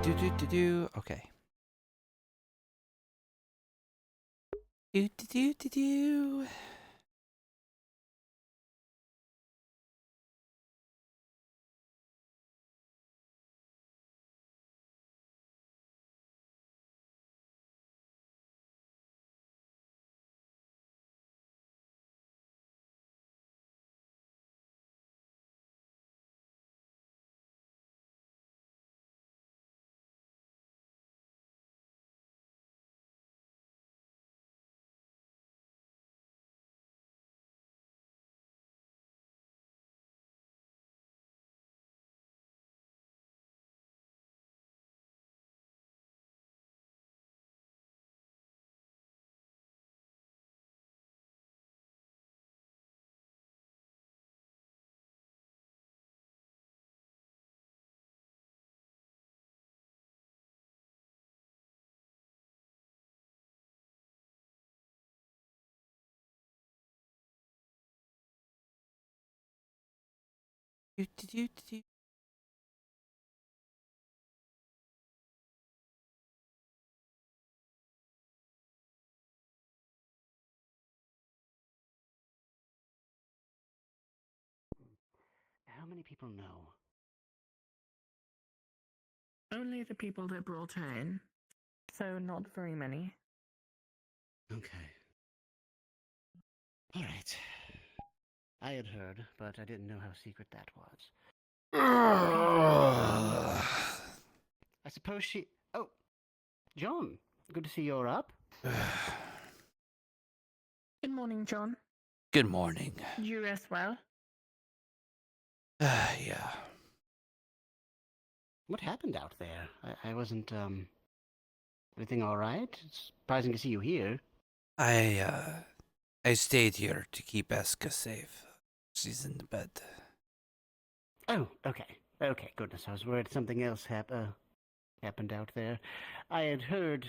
Okay. Do. Do. How many people know? Only the people that brought her in, so not very many. Okay. All right. I had heard, but I didn't know how secret that was. I suppose she... Oh, John, good to see you're up. Good morning, John. Good morning. You rest well? Yeah. What happened out there? I wasn't, Everything all right? It's surprising to see you here. I stayed here to keep Eska safe. She's in the bed. Oh, okay. Okay, goodness, I was worried something else happened out there. I had heard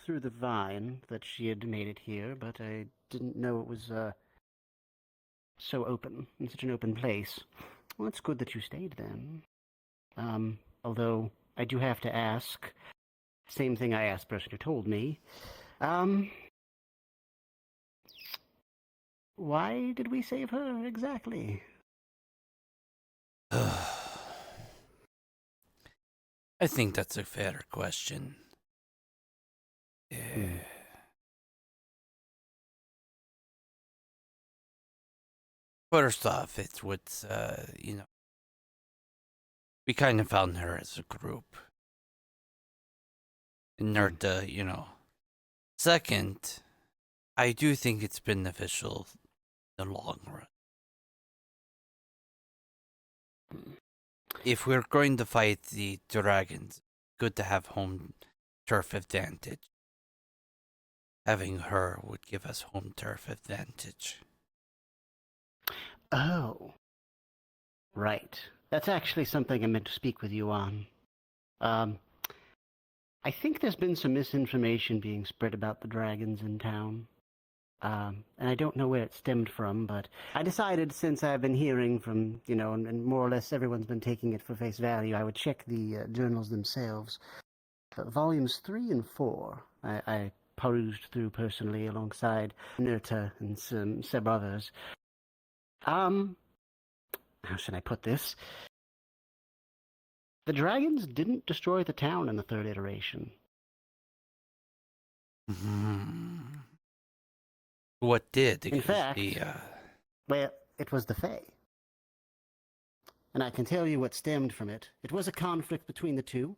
through the vine that she had made it here, but I didn't know it was, so open, in such an open place. Well, it's good that you stayed then. Although I do have to ask, same thing I asked the person who told me, why did we save her exactly? I think that's a fair question. First off, it was, we kind of found her as a group. Nerta, Second, I do think it's beneficial in the long run. If we're going to fight the dragons, good to have home turf advantage. Having her would give us home turf advantage. Oh. Right. That's actually something I meant to speak with you on. I think there's been some misinformation being spread about the dragons in town. And I don't know where it stemmed from, but I decided since I've been hearing from, and more or less everyone's been taking it for face value, I would check the journals themselves. Volumes 3 and 4, I perused through personally alongside Nerta and some others. How should I put this? The dragons didn't destroy the town in the third iteration. What did? In fact, well, it was the Fae. And I can tell you what stemmed from it. It was a conflict between the two.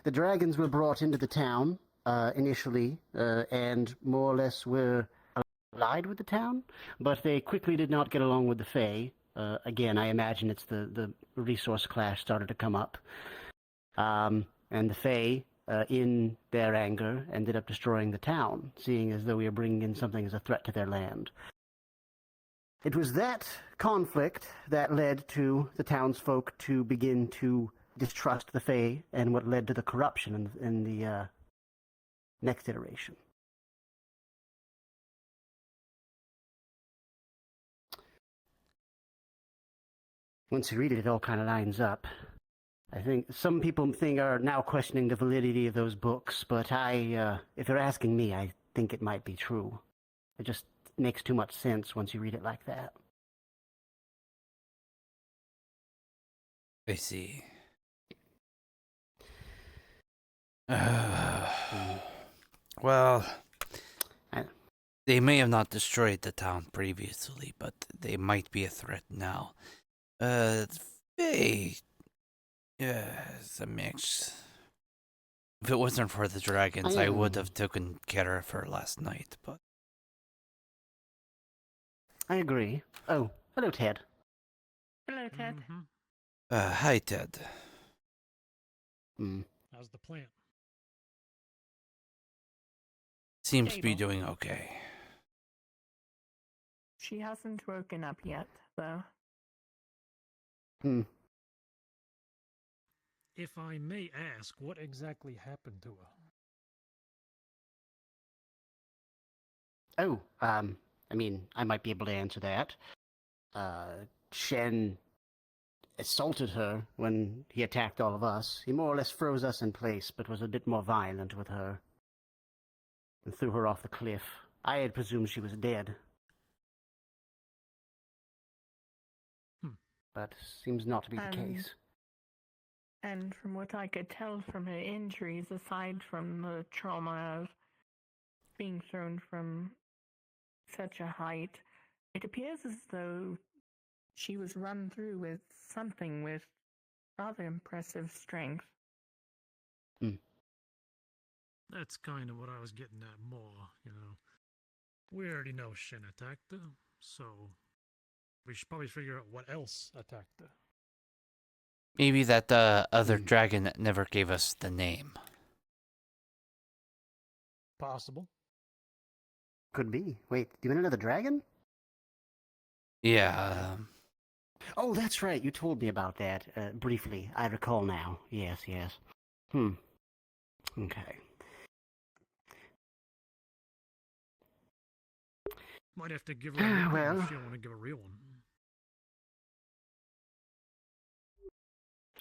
The dragons were brought into the town initially, and more or less were allied with the town, but they quickly did not get along with the Fae. Again, I imagine it's the resource clash started to come up. And the Fae, in their anger, ended up destroying the town, seeing as though we were bringing in something as a threat to their land. It was that conflict that led to the townsfolk to begin to distrust the Fae, and what led to the corruption in the next iteration. Once you read it, it all kind of lines up. I think some people are now questioning the validity of those books, but if you're asking me, I think it might be true. It just makes too much sense once you read it like that. I see. Well, I- they may have not destroyed the town previously, but they might be a threat now. They, it's a mix. If it wasn't for the dragons, I would have taken care of her last night, but... I agree. Oh, hello, Ted. Hello, Ted. Hi, Ted. How's the plant? Seems to be Stable. doing okay. She hasn't woken up yet, though. If I may ask, what exactly happened to her? Oh, I mean, I might be able to answer that. Shen assaulted her when he attacked all of us. He more or less froze us in place, but was a bit more violent with her. And threw her off the cliff. I had presumed she was dead. But seems not to be the case. And from what I could tell from her injuries, aside from the trauma of being thrown from such a height, it appears as though she was run through with something with rather impressive strength. That's kind of what I was getting at more, you know. We already know Shen attacked her, so we should probably figure out what else attacked her. Maybe that other dragon never gave us the name. Possible. Could be. Wait, do you mean another dragon? Yeah, Oh, that's right. You told me about that briefly. I recall now. Yes. Okay. Might have to give her a nickname Well. if you don't want to give a real one.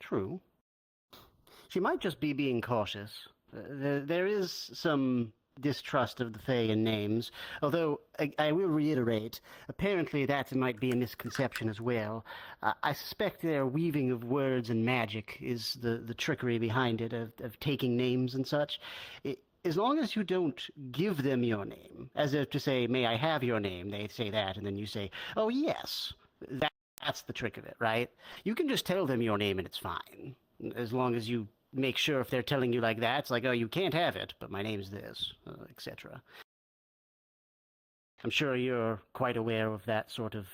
True. She might just be being cautious. There is some distrust of the Fae in names, although I will reiterate, apparently that might be a misconception as well. I suspect their weaving of words and magic is the trickery behind it, of taking names and such. As long as you don't give them your name, as if to say, may I have your name, they say that, and then you say, oh yes, that's the trick of it, right? You can just tell them your name and it's fine. As long as you make sure if they're telling you like that, it's like, oh, you can't have it, but my name's this, etc. I'm sure you're quite aware of that sort of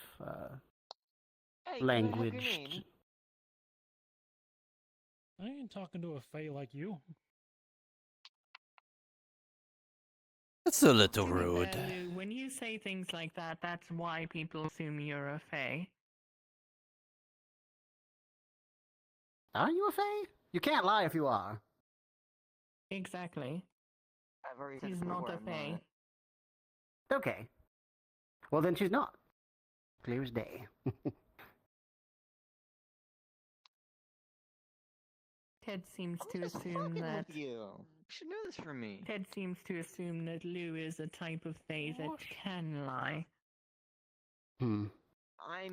Hey, language. can I have your name? I ain't talking to a Fae like you. that's a little To be fair, rude. Lou, when you say things like that, that's why people assume you're a Fae. Are you a Fae? You can't lie if you are. Exactly. I've already said She's before not a I'm Fae. Okay. Well, then she's not. Clear as day. Ted seems I'm to just assume fucking that with you. You should know this from me. Ted seems to assume that Lou is a type of Fae that can lie. I mean,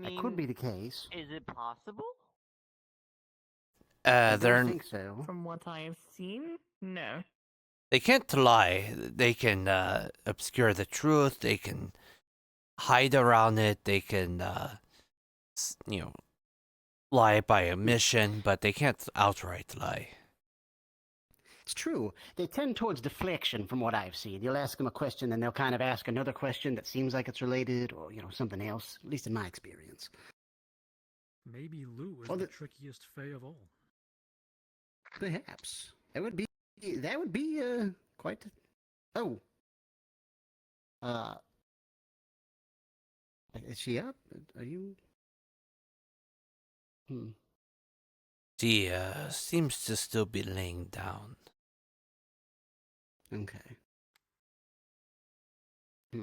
That could be the case. is it possible? I They're don't think so. From what I have seen, no. they can't lie. They can obscure the truth. They can hide around it. They can, lie by omission, but they can't outright lie. It's true. They tend towards deflection from what I've seen. You'll ask them a question, and they'll kind of ask another question that seems like it's related, or, something else, at least in my experience. Maybe Lou is Well, the the- trickiest Fae of all. Perhaps. That would be quite... Oh. Is she up? Are you... She seems to still be laying down. Okay. All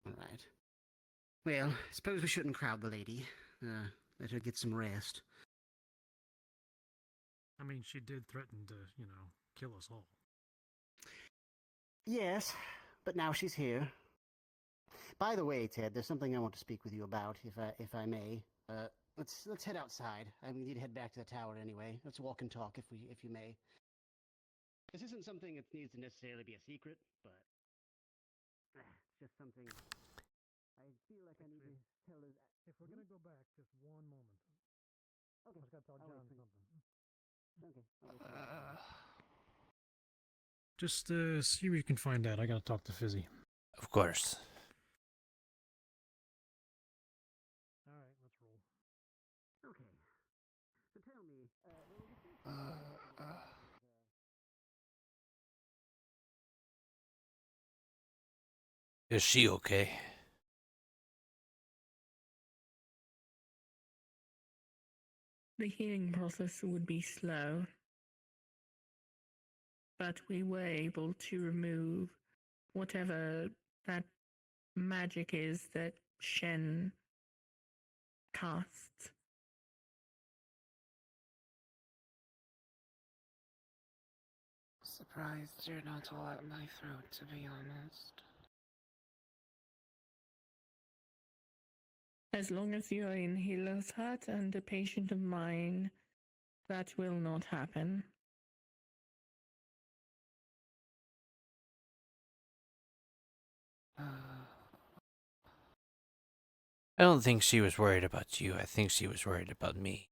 right. Well, I suppose we shouldn't crowd the lady. Let her get some rest. I mean, she did threaten to, kill us all. Yes, but now she's here. By the way, Ted, there's something I want to speak with you about, if I may. Let's head outside. I need to head back to the tower anyway. Let's walk and talk, if you may. This isn't something that needs to necessarily be a secret, but it's just something I feel like I need to tell her. If we're gonna go back, just one moment. Okay. I just gotta tell I'll John wait for you. something. Okay. I'll wait for you. Just see what you can find out. I gotta talk to Fizzy. Of course. All right, let's roll. Okay. So tell me, Is she okay? The healing process would be slow, but we were able to remove whatever that magic is that Shen casts. Surprised you're not all at my throat, to be honest. As long as you're in Healer's Hut and a patient of mine, that will not happen. I don't think she was worried about you. I think she was worried about me.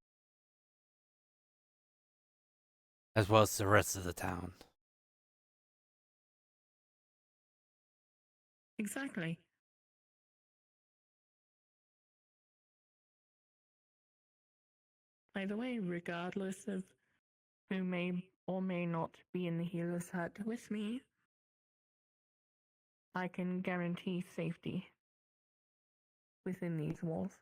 As well as the rest of the town. Exactly. By the way, regardless of who may or may not be in the Healer's Hut with me, I can guarantee safety within these walls.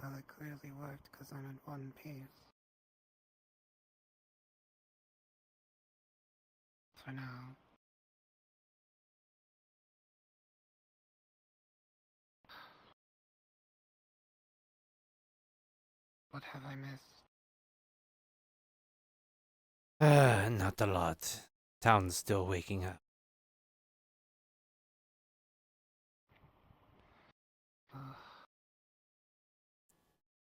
Well, it clearly worked because I'm in one piece. For now. What have I missed? Not a lot. Town's still waking up.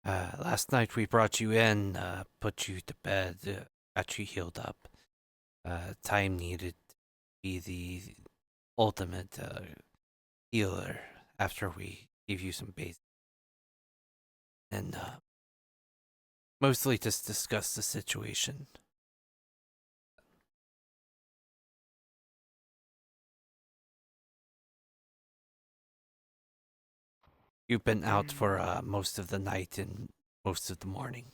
Last night we brought you in, put you to bed, got you healed up. Time needed to be the ultimate healer after we gave you some base. And mostly just discuss the situation. You've been out for most of the night and most of the morning.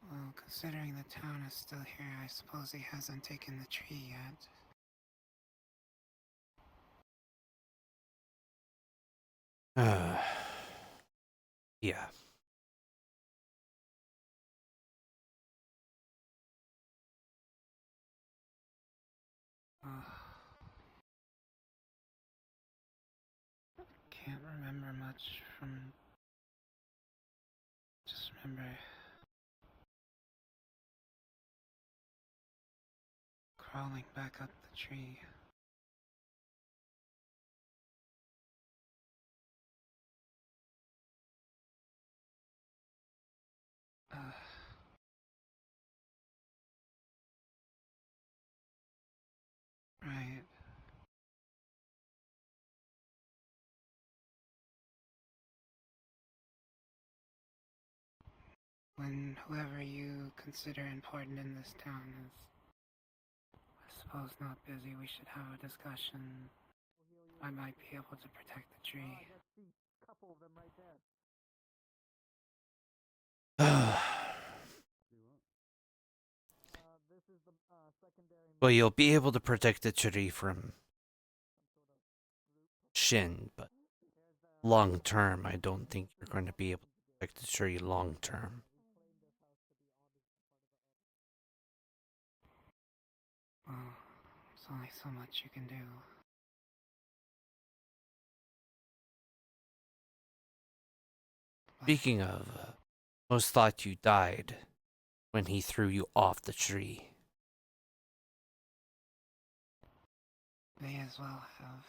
Well, considering the town is still here, I suppose he hasn't taken the tree yet. Yeah. Can't remember much from... Just remember... crawling back up the tree. Right. When whoever you consider important in this town is, I suppose, not busy, we should have a discussion. I might be able to protect the tree. Well, you'll be able to protect the tree from Shin, but long term, I don't think you're going to be able to protect the tree long term. Well, there's only so much you can do. Speaking of, most thought you died when he threw you off the tree. May as well have.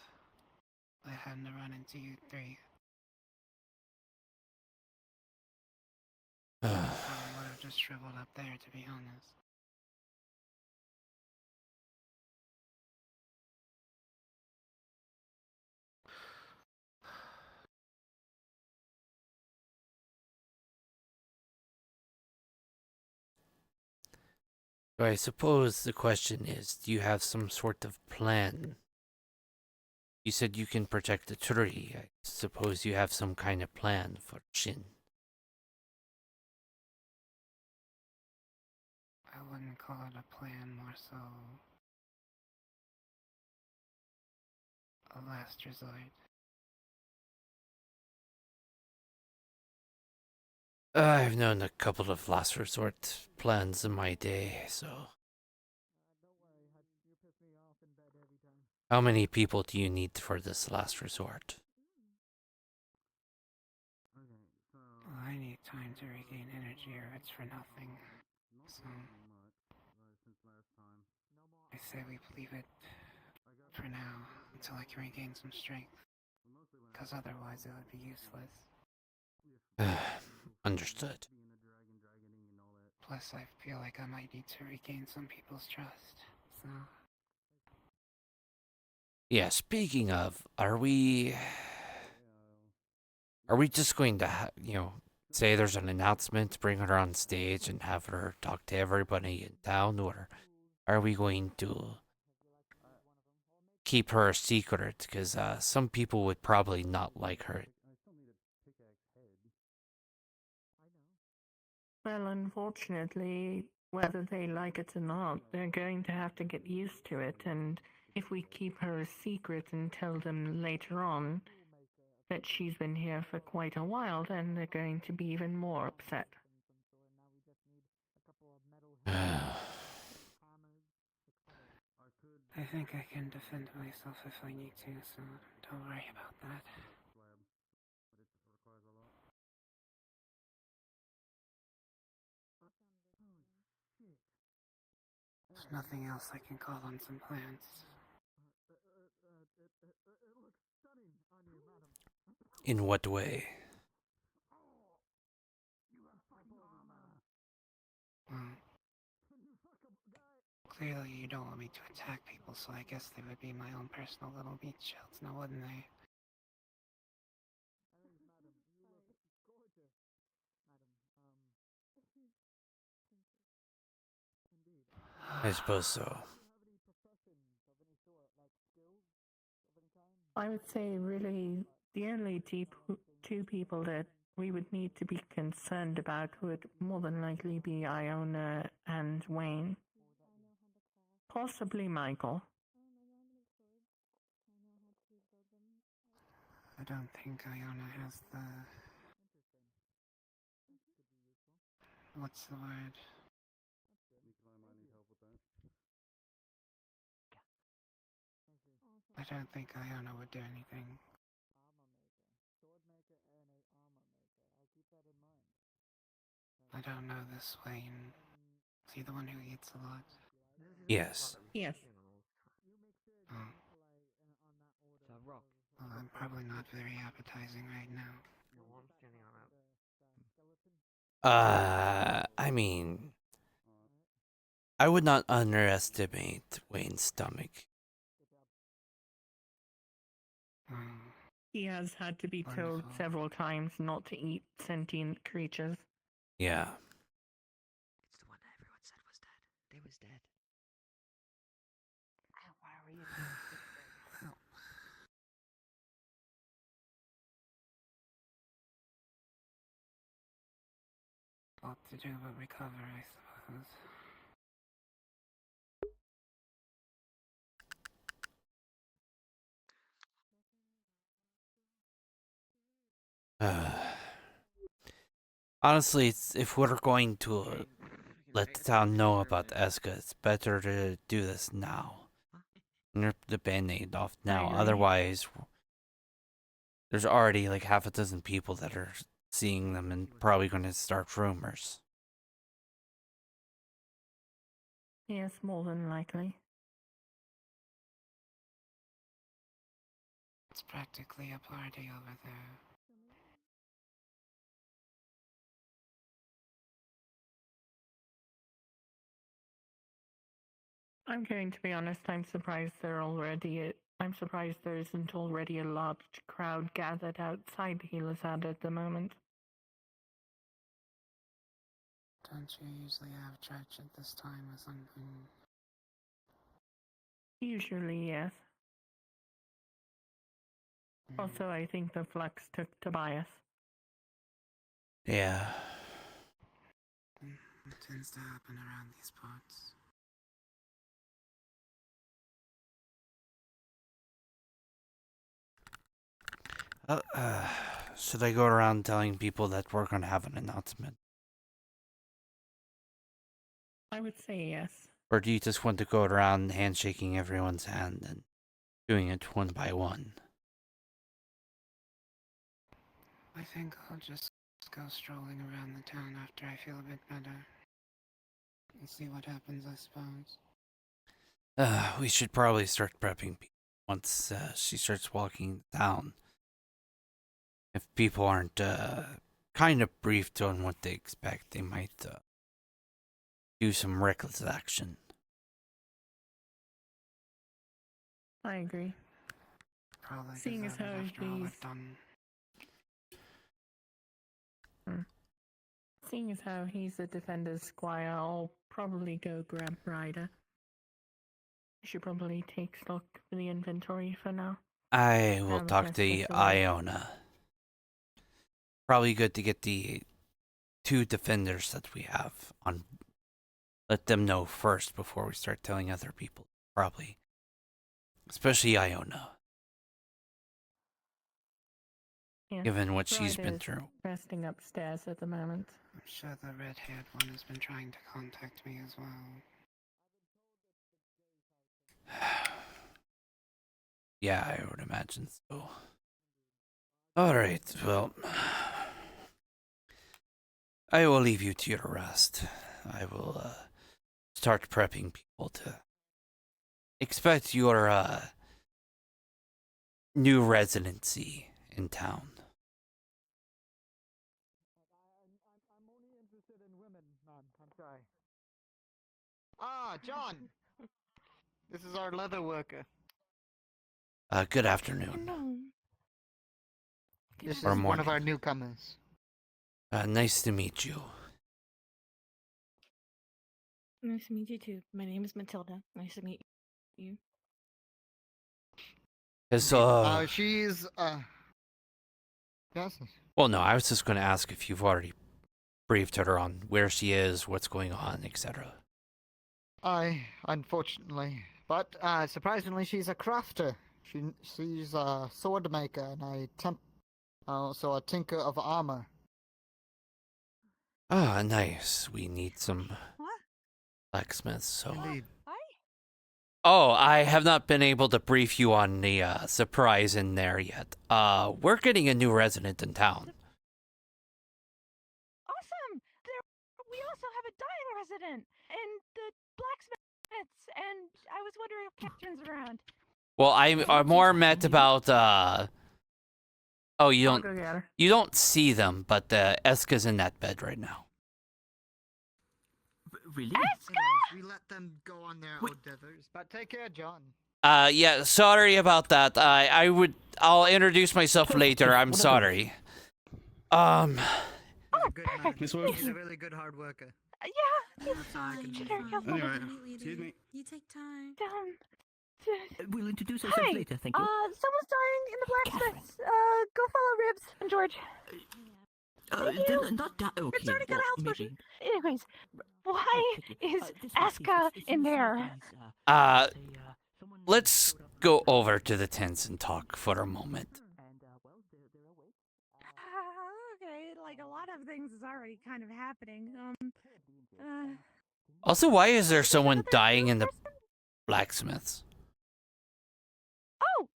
I had to run into you three. I would have just shriveled up there, to be honest. So I suppose the question is, do you have some sort of plan? You said you can protect the tree. I suppose you have some kind of plan for Shin. I wouldn't call it a plan, more so a last resort. I've known a couple of last resort plans in my day, so. How many people do you need for this last resort? Well, I need time to regain energy or it's for nothing. So, I say we leave it for now until I can regain some strength. Because otherwise it would be useless. Understood. Plus, I feel like I might need to regain some people's trust. So, Yeah, speaking of, are we just going to, say there's an announcement, bring her on stage and have her talk to everybody in town, or are we going to keep her a secret? Because some people would probably not like her. Well, unfortunately, whether they like it or not, they're going to have to get used to it. And if we keep her a secret and tell them later on that she's been here for quite a while, then they're going to be even more upset. I think I can defend myself if I need to, so don't worry about that. There's nothing else I can call on some plans. In what way? Well, clearly you don't want me to attack people, so I guess they would be my own personal little meat shields, now wouldn't they? I suppose so. I would say, really, the only two people that we would need to be concerned about would more than likely be Iona and Wayne. Possibly Michael. I don't think Iona has the... What's the word? I don't think Iona would do anything. I don't know this Wayne. Is he the one who eats a lot? Yes. Yes. Oh. Well, I'm probably not very appetizing right now. I mean, I would not underestimate Wayne's stomach. He has had to be told Wonderful. several times not to eat sentient creatures. Yeah. It's the one that everyone said was dead. They was dead. Why are we in Lot to do but recover, I suppose. Honestly, if we're going to let the town know about Eska, it's better to do this now. Rip the band-aid off now. agree. Otherwise, there's already like half a dozen people that are seeing them and probably going to start rumors. Yes, more than likely. It's practically a party over there. I'm going to be honest, I'm surprised I'm surprised there isn't already a large crowd gathered outside Healer's Head at the moment. Don't you usually have church at this time or something? Usually, yes. Also, I think the flux took Tobias. Yeah. It tends to happen around these parts. Should I go around telling people that we're going to have an announcement? I would say yes. Or do you just want to go around handshaking everyone's hand and doing it one by one? I think I'll just go strolling around the town after I feel a bit better. And see what happens, I suppose. We should probably start prepping people once she starts walking down. If people aren't kind of briefed on what they expect, they might do some reckless action. I agree. Probably Seeing as how after all he's we've done. Seeing as how he's a defender's squire, I'll probably go grab Ryder. I should probably take stock for the inventory for now. I will Now the talk rest to is away. Iona. Probably good to get the 2 defenders that we have on. Let them know first before we start telling other people. Probably. Especially Iona. Yes, Given what she's been Ryder's through. resting upstairs at the moment. I'm sure the red-haired one has been trying to contact me as well. Yeah, I would imagine so. Alright, well. I will leave you to your rest. I will start prepping people to expect your new residency in town. I'm only interested in women, man. I'm sorry. Ah, John! This is our leather worker. Good afternoon. Hello. This Or is one of morning. our newcomers. Nice to meet you. Nice to meet you too. My name is Matilda. Nice to meet you. Yes, She's, yes. well, no, I was just going to ask if you've already briefed her on where she is, what's going on, etc. Unfortunately. But, surprisingly, she's a crafter. She's a sword maker and also a tinker of armor. Ah, nice. We need some What? blacksmiths, so... Indeed. Hi. Oh, I have not been able to brief you on the surprise in there yet. We're getting a new resident in town. Awesome. We also have a dying resident and the blacksmiths, and I was wondering if Captain's around. Well, I'm more meant about, Oh, you I'll don't... go get her. You don't see them, but Eska's in that bed right now. Really? We let them go on their endeavors. But take care, John. Yeah, sorry about that. I'll introduce myself later. I'm sorry. He's a good man. perfect. He's a really good hard worker. Yeah. That's all I can do. Very helpful. Anyway, excuse me. You take time. We'll introduce ourselves Hi. later, thank you. Someone's dying in the blacksmiths. Go follow Ribs and George. thank you. Not that. Okay. It's already got a well, health maybe. potion. Anyways, why Thank you. is This way, Aska please. in there? Someone Let's showed up go and, over to the tents and talk for a moment. well, they're awake. Okay, like a lot of things is already kind of happening. Also, why is there someone dying in the blacksmiths? Oh,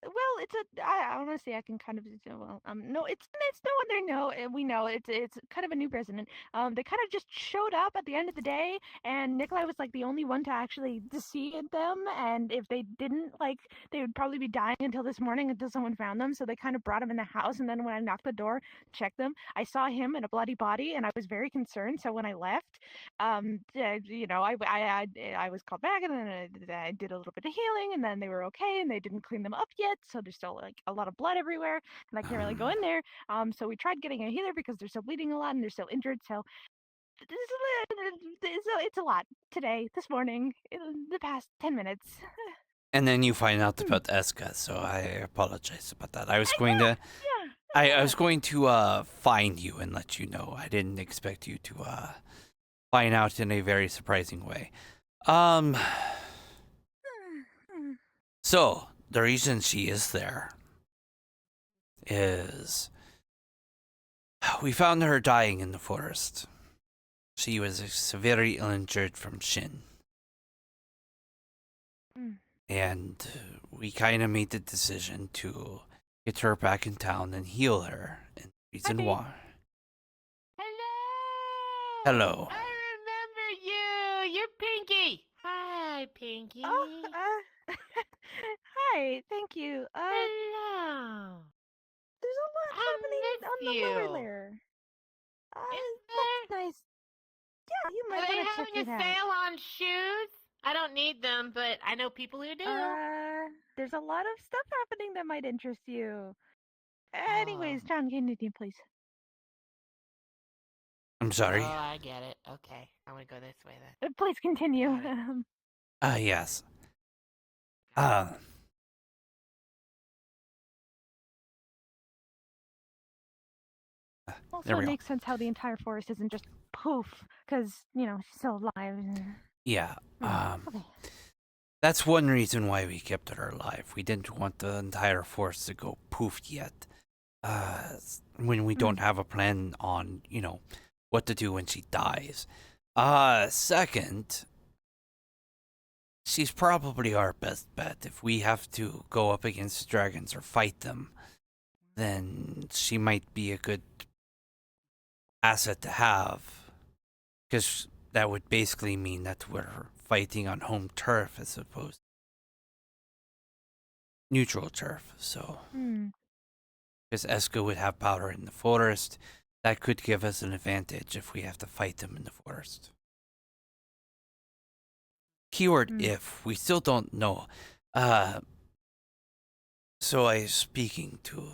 well, it's a. I honestly, I can kind of. Well, no, it's no one they know. We know it's kind of a new president. They kind of just showed up at the end of the day, and Nikolai was like the only one to actually to see them. And if they didn't, like, they would probably be dying until this morning until someone found them. So they kind of brought him in the house, and then when I knocked the door, checked them, I saw him in a bloody body, and I was very concerned. So when I left, you know, I was called back, and then I did a little bit of healing, and then they were okay, and they didn't clean them up yet, so there's still like a lot of blood everywhere, and I can't really go in there. So we tried getting a healer because they're still bleeding a lot and they're still injured. So it's a lot today, this morning, in the past 10 minutes. And then you find out about Eska, so I apologize about that. I was going Yeah, to I was going to find you and let you know. I didn't expect you to find out in a very surprising way. So the reason she is there is we found her dying in the forest. She was severely injured from Shin. And we kind of made the decision to get her back in town and heal her. And the reason why. Hello. I remember you. You're Pinky. Hi, Pinky. Oh, hi. Thank you. Hello. There's a lot happening on the lower layer. That's nice. Yeah, you might Are they want to check having it a out. sale on shoes? I don't need them, but I know people who do. There's a lot of stuff happening that might interest you. Anyways, John, continue, please. I'm sorry. Oh, I get it. Okay, I'm gonna go this way then. Please continue. Yes. Also, There we it go. makes sense how the entire forest isn't just poof, because, you know, she's still alive. Yeah. Okay. That's one reason why we kept her alive. We didn't want the entire force to go poof yet. When we don't have a plan on, you know, what to do when she dies. Second, she's probably our best bet. If we have to go up against dragons or fight them, then she might be a good asset to have. Because that would basically mean that we're fighting on home turf as opposed to neutral turf. So, because Eska would have power in the forest, that could give us an advantage if we have to fight them in the forest. Keyword if. We still don't know. So I was speaking to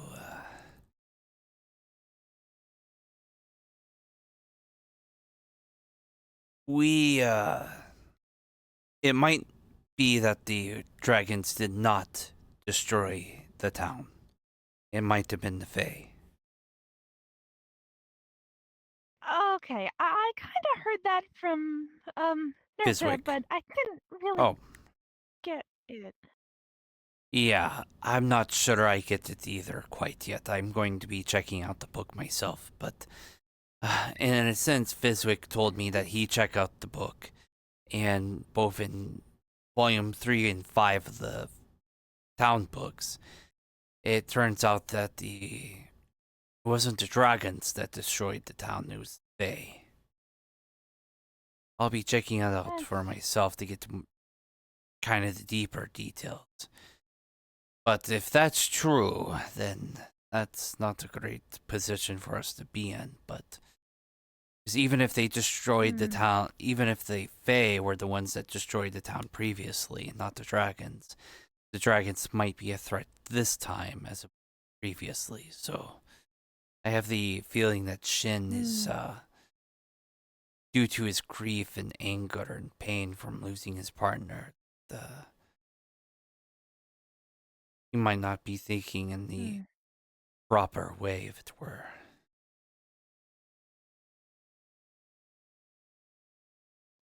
it might be that the dragons did not destroy the town. It might have been the Fae. Okay, I kind of heard that from Nurse, Fiswick. but I couldn't really get it. Yeah, I'm not sure I get it either quite yet. I'm going to be checking out the book myself, but in a sense, Fiswick told me that he checked out the book, and both in volume 3 and 5 of the town books, it turns out that it wasn't the dragons that destroyed the town, it was the Fae. I'll be checking it out for myself to get to kind of the deeper details. But if that's true, then that's not a great position for us to be in. But because even if they destroyed the town, even if the Fae were the ones that destroyed the town previously, not the dragons might be a threat this time as previously. So I have the feeling that Shin is, due to his grief and anger and pain from losing his partner, he might not be thinking in the proper way, if it were.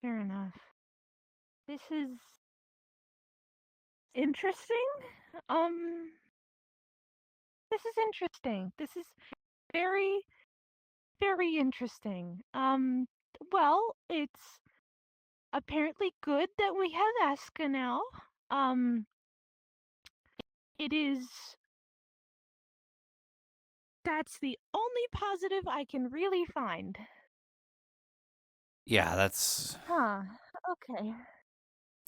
Fair enough. This is interesting. This is interesting. This is very, very interesting. Well, it's apparently good that we have Aska now. it is. That's the only positive I can really find. Yeah, that's Huh. Okay.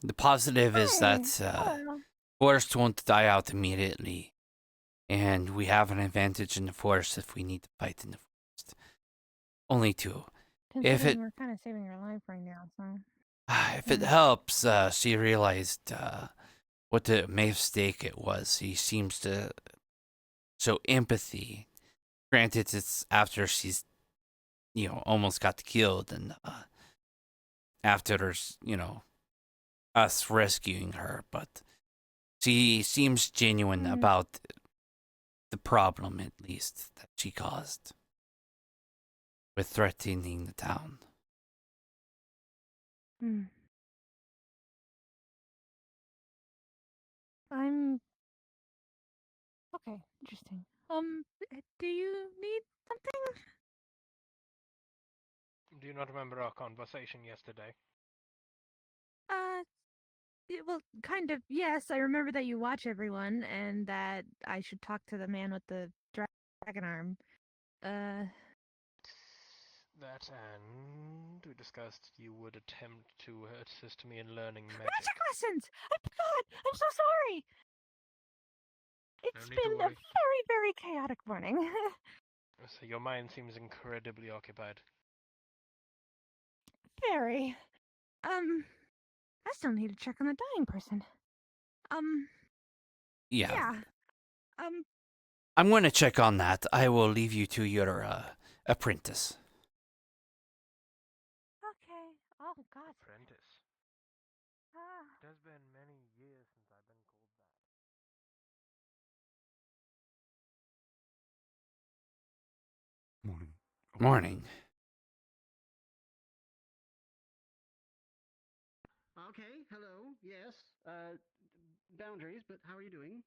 the positive is Hey, that well, forest won't die out immediately, and we have an advantage in the forest if we need to fight in the forest. Only two. If considering it we're kind of saving your life right now, so. if it helps, she realized what a mistake it was. He seems to show empathy. Granted, it's after she's almost got killed, and after there's us rescuing her, but she seems genuine about the problem, at least, that she caused with threatening the town. Hmm. I'm. Okay, interesting. Do you need something? Do you not remember our conversation yesterday? Well, kind of. Yes, I remember that you watch everyone, and that I should talk to the man with the dragon arm. That, and we discussed you would attempt to assist me in learning Magic lessons! I forgot! I'm so sorry! It's need to been a worry. very, very chaotic morning. So your mind seems incredibly occupied. Very. I still need to check on the dying person. Yeah. Yeah. I'm going to check on that. I will leave you to your apprentice. Okay. Oh, God. Apprentice. It has been many years since I've been called that. Morning. Morning. Okay, hello, yes. Boundaries, but how are you doing?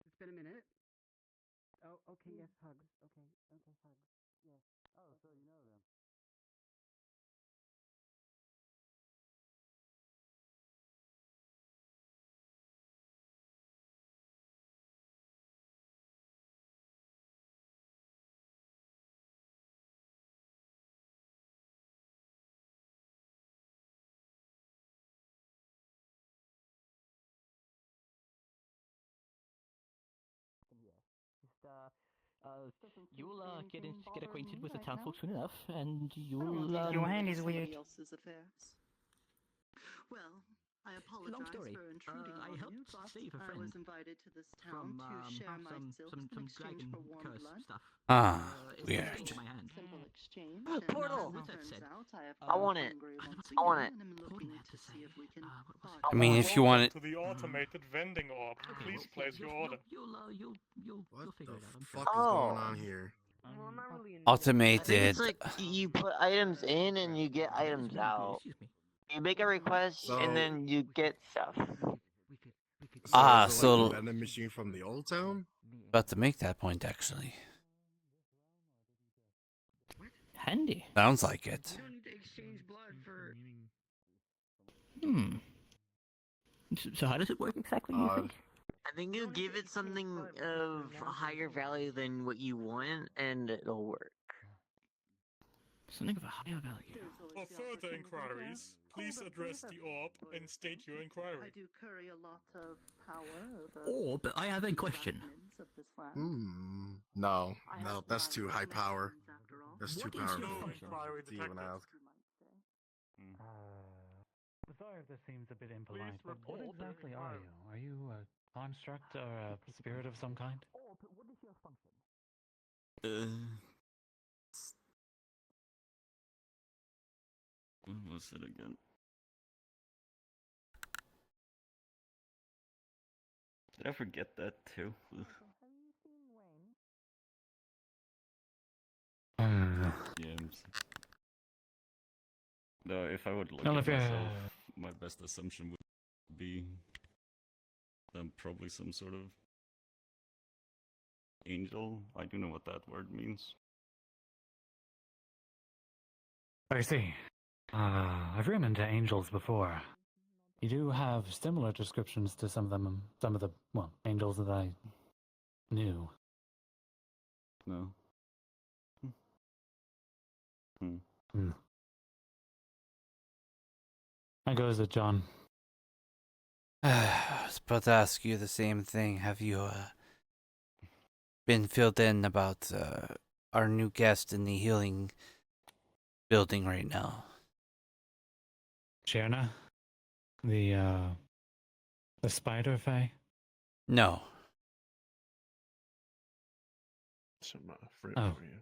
It's been a minute. Oh, okay, yes, hugs. Okay, hugs. Yes. Oh, so you know them. You'll get acquainted with the townfolk soon enough, and you'll. Your hand is weird. Well, I apologize Long story. for intruding I on helped you, but save a I friend was invited to this town from to share my silks in some exchange dragon for warm curse blood. stuff. It's Weird. into my hand. Simple exchange. Portal. And With that turns said, out I have I want it. hungry once I want again, it. and I'm looking to see if we can part. I mean, if you want it. To the automated vending orb, please place your order. You'll figure it out. I'm sure. Fuck is going on here? Automated. I think it's like you put items in and you get items out. Excuse me. You make a request and then you get stuff. So is it like so- the vending machine from the old town? About to make that point, actually. Handy. Sounds like it. You don't need to exchange blood for. So how does it work exactly, you think? I think you give it something of higher value than what you want and it'll work. Something of a higher value. For further inquiries, please address the orb and state your I inquiry. do carry a lot of power. Oh, but I have a question. No, that's too high power. That's too What is your powerful function? to even ask. Sorry if this seems a bit impolite, but what exactly are you? Are you a construct or a spirit of some kind? Oh, but what is your function? What was it again? Did I forget that too? Yeah. No, if I would look Well, at if, myself, my best assumption would be I'm probably some sort of angel. I do know what that word means. I see. I've run into angels before. You do have similar descriptions to some of them, some of the, well, angels that I knew. No. How goes it, John? I was about to ask you the same thing. Have you been filled in about our new guest in the healing building right now? Cherna? The spider fae? No. Some fruit Oh. for you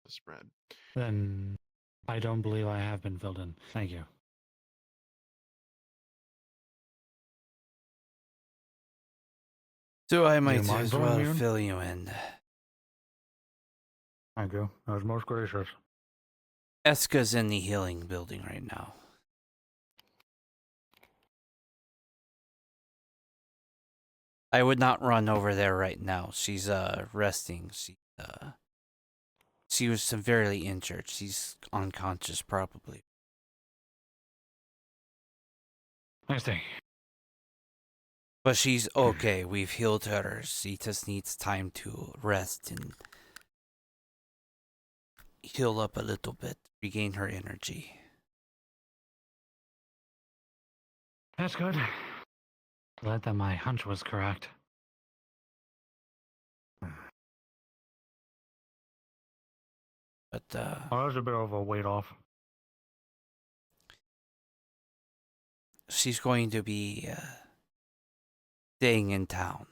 to spread. Then I don't believe I have been filled in. Thank you. So I Do you might mind as filling well me in? fill you in. Thank you. That was most gracious. Eska's in the healing building right now. I would not run over there right now. She's resting. She was severely injured. She's unconscious probably. I see. But she's okay. We've healed her. She just needs time to rest and heal up a little bit, regain her energy. That's good. Glad that my hunch was correct. But well, that's a bit of a weight off. She's going to be staying in town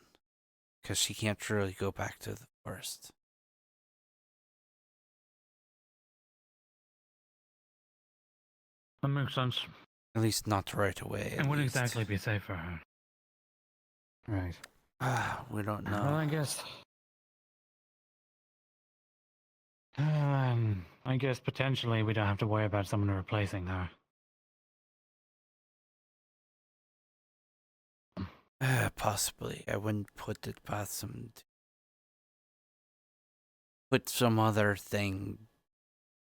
because she can't really go back to the forest. That makes sense. At least not right away. It wouldn't exactly be safe for her. Right. We don't know. Well, I guess potentially we don't have to worry about someone replacing her. Possibly. I wouldn't put it past them to put some other thing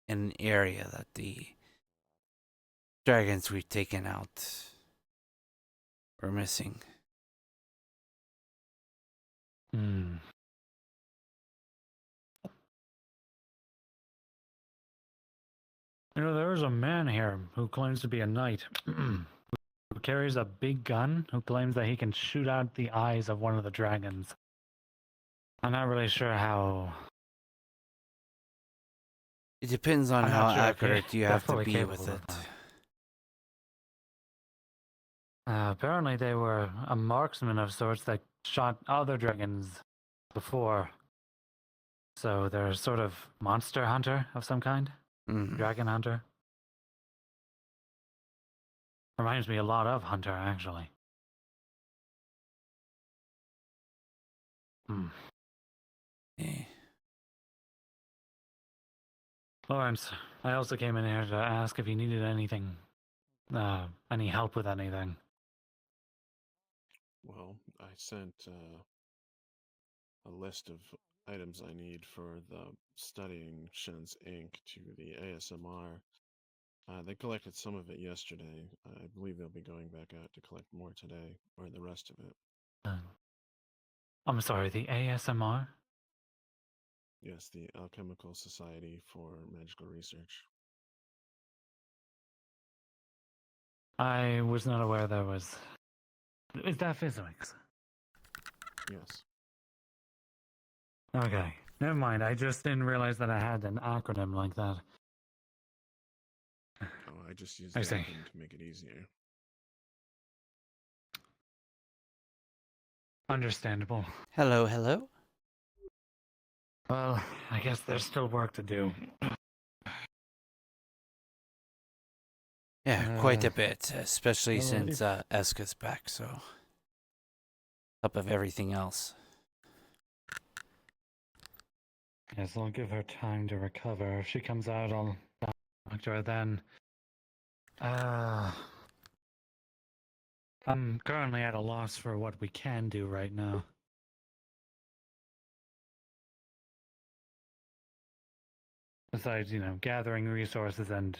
in an area that the dragons we've taken out were missing. Hmm. You know, there's a man here who claims to be a knight, who carries a big gun, who claims that he can shoot out the eyes of one of the dragons. I'm not really sure how... It depends on I'm how not sure if accurate you they're have to fully be capable with of it. that. Apparently they were a marksman of sorts that shot other dragons before. So they're sort of monster hunter of some kind? Dragon hunter? Reminds me a lot of Hunter, actually. Lawrence, I also came in here to ask if you needed anything, any help with anything. Well, I sent a list of items I need for the studying Shen's ink to the ASMR. They collected some of it yesterday. I believe they'll be going back out to collect more today, or the rest of it. I'm sorry, the ASMR? Yes, the Alchemical Society for Magical Research. I was not aware there was... Is that physics? Yes. Okay, never mind. I just didn't realize that I had an acronym like that. Oh, I just used I the see. acronym to make it easier. Understandable. Hello, hello. Well, I guess there's still work to do. Yeah, quite a bit, especially well, since Eska's back, so top of everything else. Yes, I'll give her time to recover. If she comes out, I'll doctor her then. I'm currently at a loss for what we can do right now. Besides, gathering resources and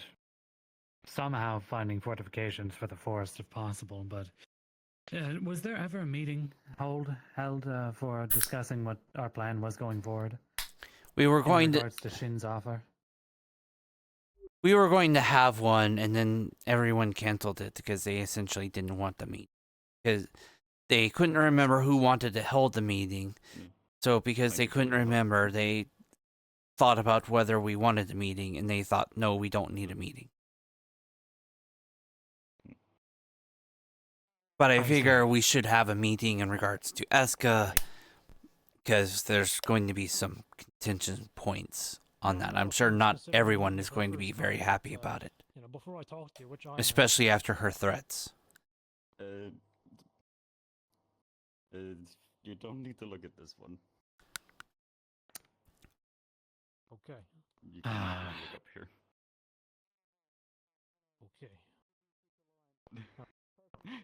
somehow finding fortifications for the forest if possible. But was there ever a meeting held for discussing what our plan was going forward? We were going in to regards to Shin's offer. we were going to have one, and then everyone canceled it because they essentially didn't want the meeting because they couldn't remember who wanted to hold the meeting. So because they couldn't remember, they thought about whether we wanted a meeting, and they thought, no, we don't need a meeting. But I figure we should have a meeting in regards to Eska, because there's going to be some contingent points on that. I'm sure not everyone is going to be very happy about it, Before I talk to you, which I especially after her threats. You don't need to look at this one. Okay. You can look up here. Okay.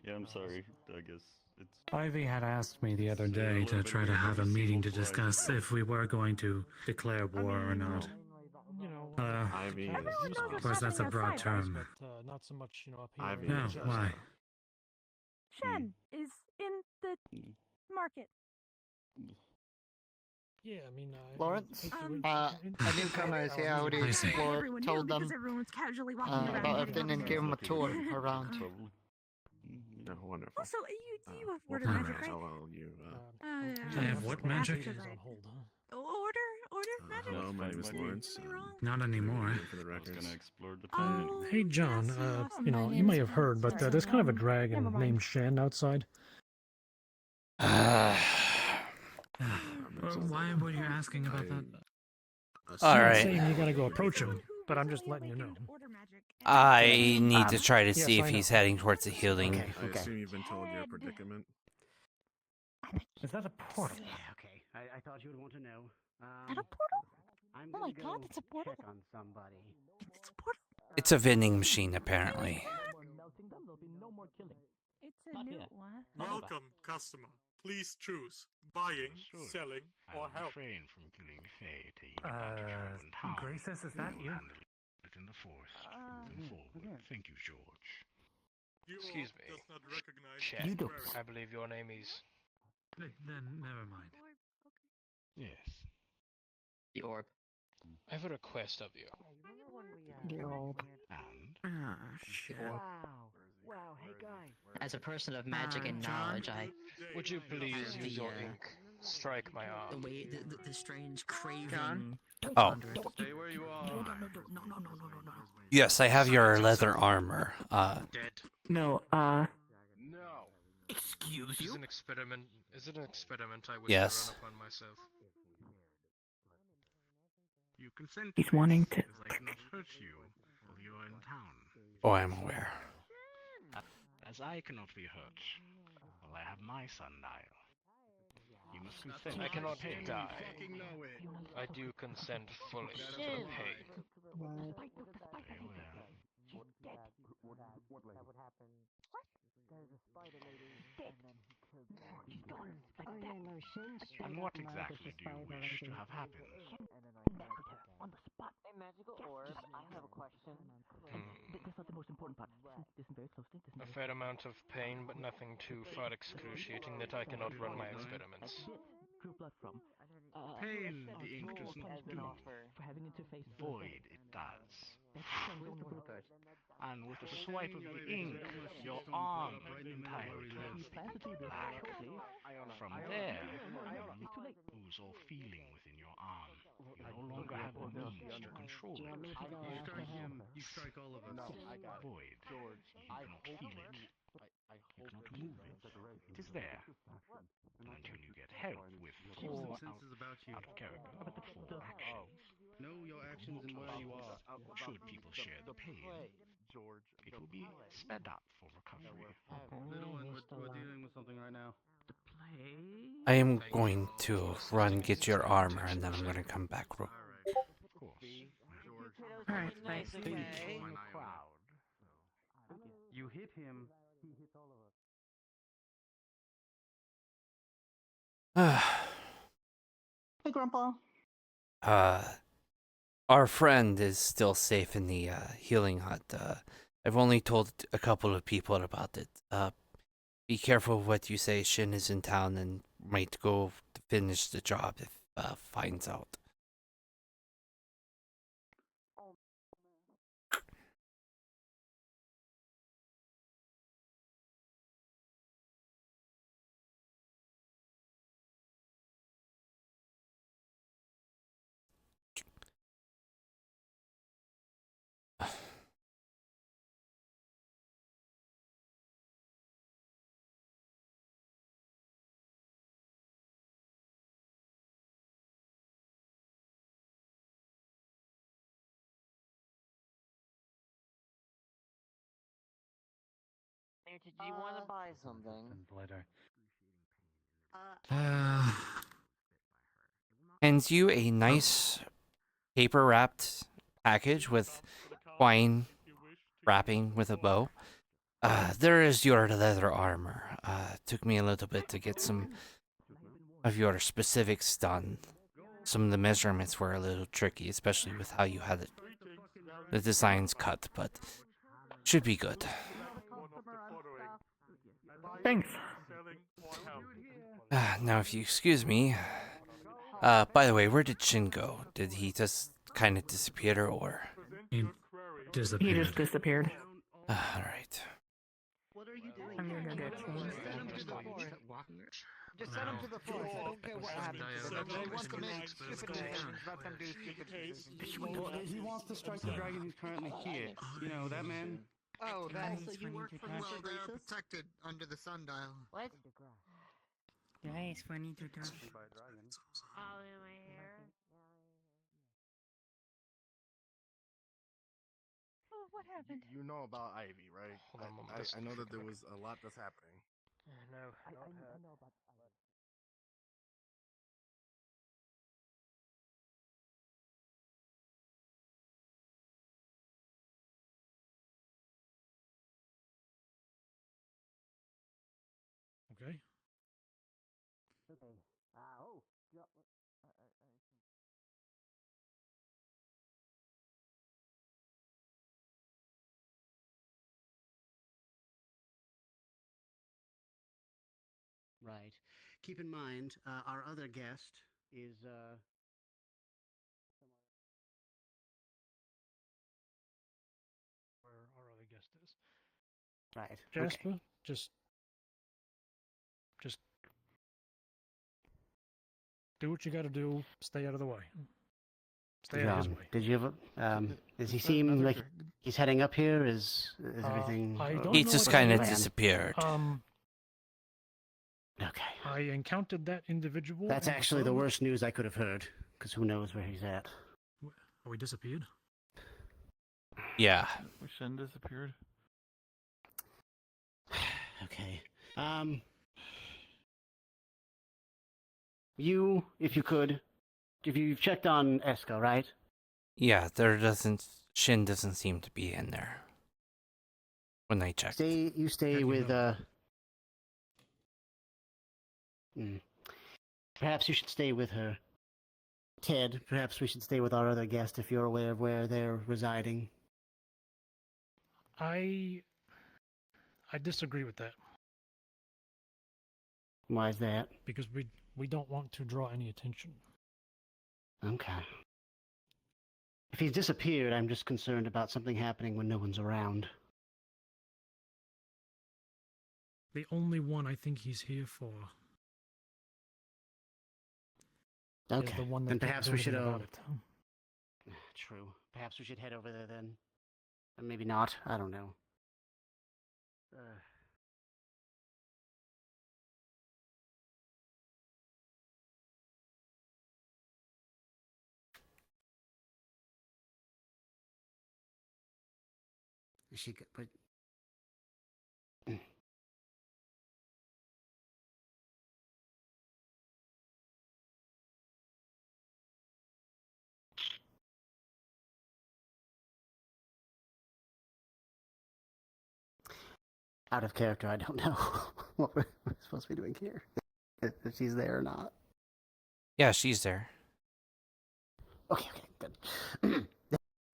Yeah, I'm sorry. I guess it's... Ivy had asked me the other day to try to have a meeting to discuss if we were going to declare war or not. Ivy Of course, that's a broad term. Not so much, up here. Ivy No, is, why? Shen is in the market. Yeah, I mean, Lawrence, a a newcomer is here. I already told them Everyone's casually walking around. about everything and gave them a tour around. No, wonderful. Also, you have word Well, of magic, right? hello, you. I have what magic? Order magic? Hello, my name is Lawrence. Not anymore. For the records. Hey, John, you may have heard, but there's kind of a dragon named Shen outside. Why were you asking about that? All I'm not right. saying you gotta go approach him, but I'm just letting you know. I need to try to see if he's heading towards the healing. I assume you've been told your predicament. Is that a portal? Okay. I thought you would want to know. Is that a portal? I'm Oh my gonna god, go it's a portal. check on somebody. It's a portal. It's a vending machine, apparently. It's a new one. Welcome, customer. Please choose buying, selling, or help. Graces, is that you? In the forest. Moving forward. Thank you, George. Excuse me. Does not recognize Chet, his query. I believe your name is... Then never mind. Yes. The orb. I have a request of you. The orb. And? Wow, hey guy. As a person of magic and knowledge, Would you please use your ink? Strike my arm. The way the strange craving. Oh. Stay where you are. No. Yes, I have your leather armor. No, No. Excuse This is you? an experiment. Is it an experiment I wish Yes. to run upon myself? You consent he's wanting to. as I cannot hurt you while you're in town. Oh, I'm aware. As I cannot be hurt while I have my sundial. You must consent. I cannot to pay. die. I do consent fully to the pain. Very well. And what exactly do you wish to have happen? On the spot. A magical orb. I have a question. That's not the most important part. Listen very closely. A fair amount of pain, but nothing too far excruciating that I cannot run my experiments. Drew blood from. Pain the ink does not do. For having interface. Void it does. Where's the first? And with a swipe of the ink, your arm entirely turns black. From there, lose all feeling within your arm. You no longer have the means to control it. You strike all of us. Void. You cannot feel it. You cannot move it. It is there. And until you get help with Keep some 4 senses about you. out of character, 4 actions. Know your actions and where you are. Should people share the pain, it will be sped up for recovery. Little one, we're dealing with something right now. I am going to run get your armor, and then I'm going to come back. Of course. Alright, thanks. You hit him. He hit all of us. Hey, Grandpa. Our friend is still safe in the healing hut. I've only told a couple of people about it. Be careful what you say. Shin is in town and might go to finish the job if finds out. Did you want to buy something? Later. Hands you a nice paper wrapped package with twine wrapping with a bow. There is your leather armor. Took me a little bit to get some of your specifics done. Some of the measurements were a little tricky, especially with how you had it, the designs cut, but should be good. Thanks. Now, if you excuse me. By the way, where did Shin go? Did he just kind of disappear, or? He disappeared. He just disappeared. Alright. What are you doing? I'm gonna get changed. Just send him to the floor. I don't care what happens. He wants to make stupid decisions. Let them do stupid decisions. Well, he wants to strike the dragon who's currently here. You know, that man. Oh, that's... So you work for Well, Mr. they're Racist? protected under the Sundial. What? Yeah, it's funny to talk. All in my hair. Oh, what happened? You know about Ivy, right? Hold on a moment, I know that there was a lot that's happening. No, I know about Okay. Okay. Oh. Right. Keep in mind, our other guest is Where our other guest is. right. Jasper, Okay. just do what you got to do. Stay out of the way. Stay out of his John, way. did you ever? Does he seem like he's heading up here? Is everything? I don't He know just what kind of plan. disappeared. Okay. I encountered that individual. That's on the actually the phone. worst news I could have heard, because who knows where he's at. Oh, he disappeared? Yeah. Shin disappeared. Okay. You, if you could, if you've checked on Eska, right? Yeah, Shin doesn't seem to be in there. When I checked. You stay with, Perhaps you should stay with her. Ted, perhaps we should stay with our other guest if you're aware of where they're residing. I disagree with that. Why is that? Because we don't want to draw any attention. Okay. If he's disappeared, I'm just concerned about something happening when no one's around. The only one I think he's here for is Okay. the one that Then can't perhaps do we should. anything about it. True. Perhaps we should head over there then. Or maybe not. I don't know. Is she good? But out of character, I don't know what we're supposed to be doing here. If she's there or not. Yeah, she's there. Okay, good.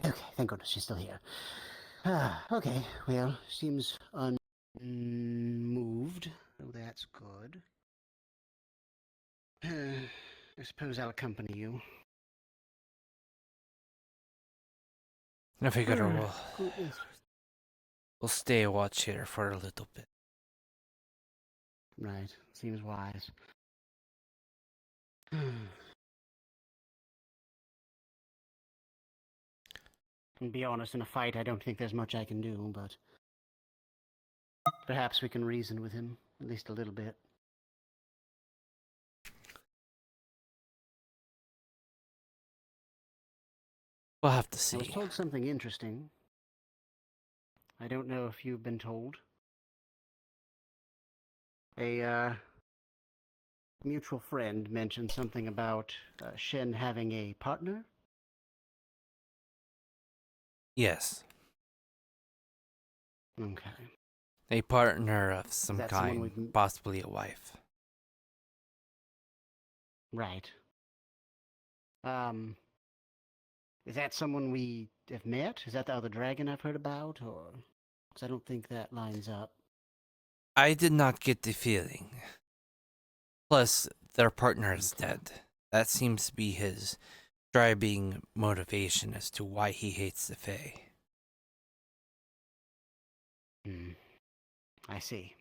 Okay, thank goodness she's still here. Okay, well, seems unmoved, so that's good. I suppose I'll accompany you. I figured Goodness. we'll stay watch here for a little bit. Right, seems wise. And be honest, in a fight, I don't think there's much I can do, but perhaps we can reason with him, at least a little bit. We'll have to I was see. told something interesting. I don't know if you've been told. A mutual friend mentioned something about Shen having a partner. Yes. Okay. A partner of some that someone kind, we've possibly a wife. Right. Is that someone we have met? Is that the other dragon I've heard about, or? Because I don't think that lines up. I did not get the feeling. Plus, their partner is dead. That seems to be his driving motivation as to why he hates the Fae. I see.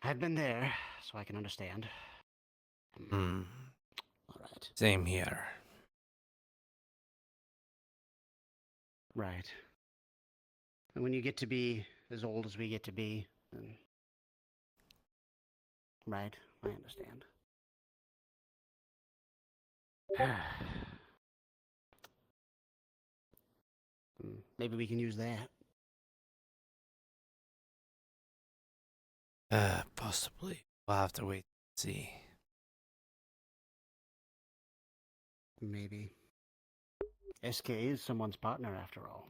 I've been there, so I can understand. Hmm. All right. Same here. Right. And when you get to be as old as we get to be, then... Right, I understand. Maybe we can use that. Possibly. We'll have to wait and see. Maybe. SK is someone's partner, after all.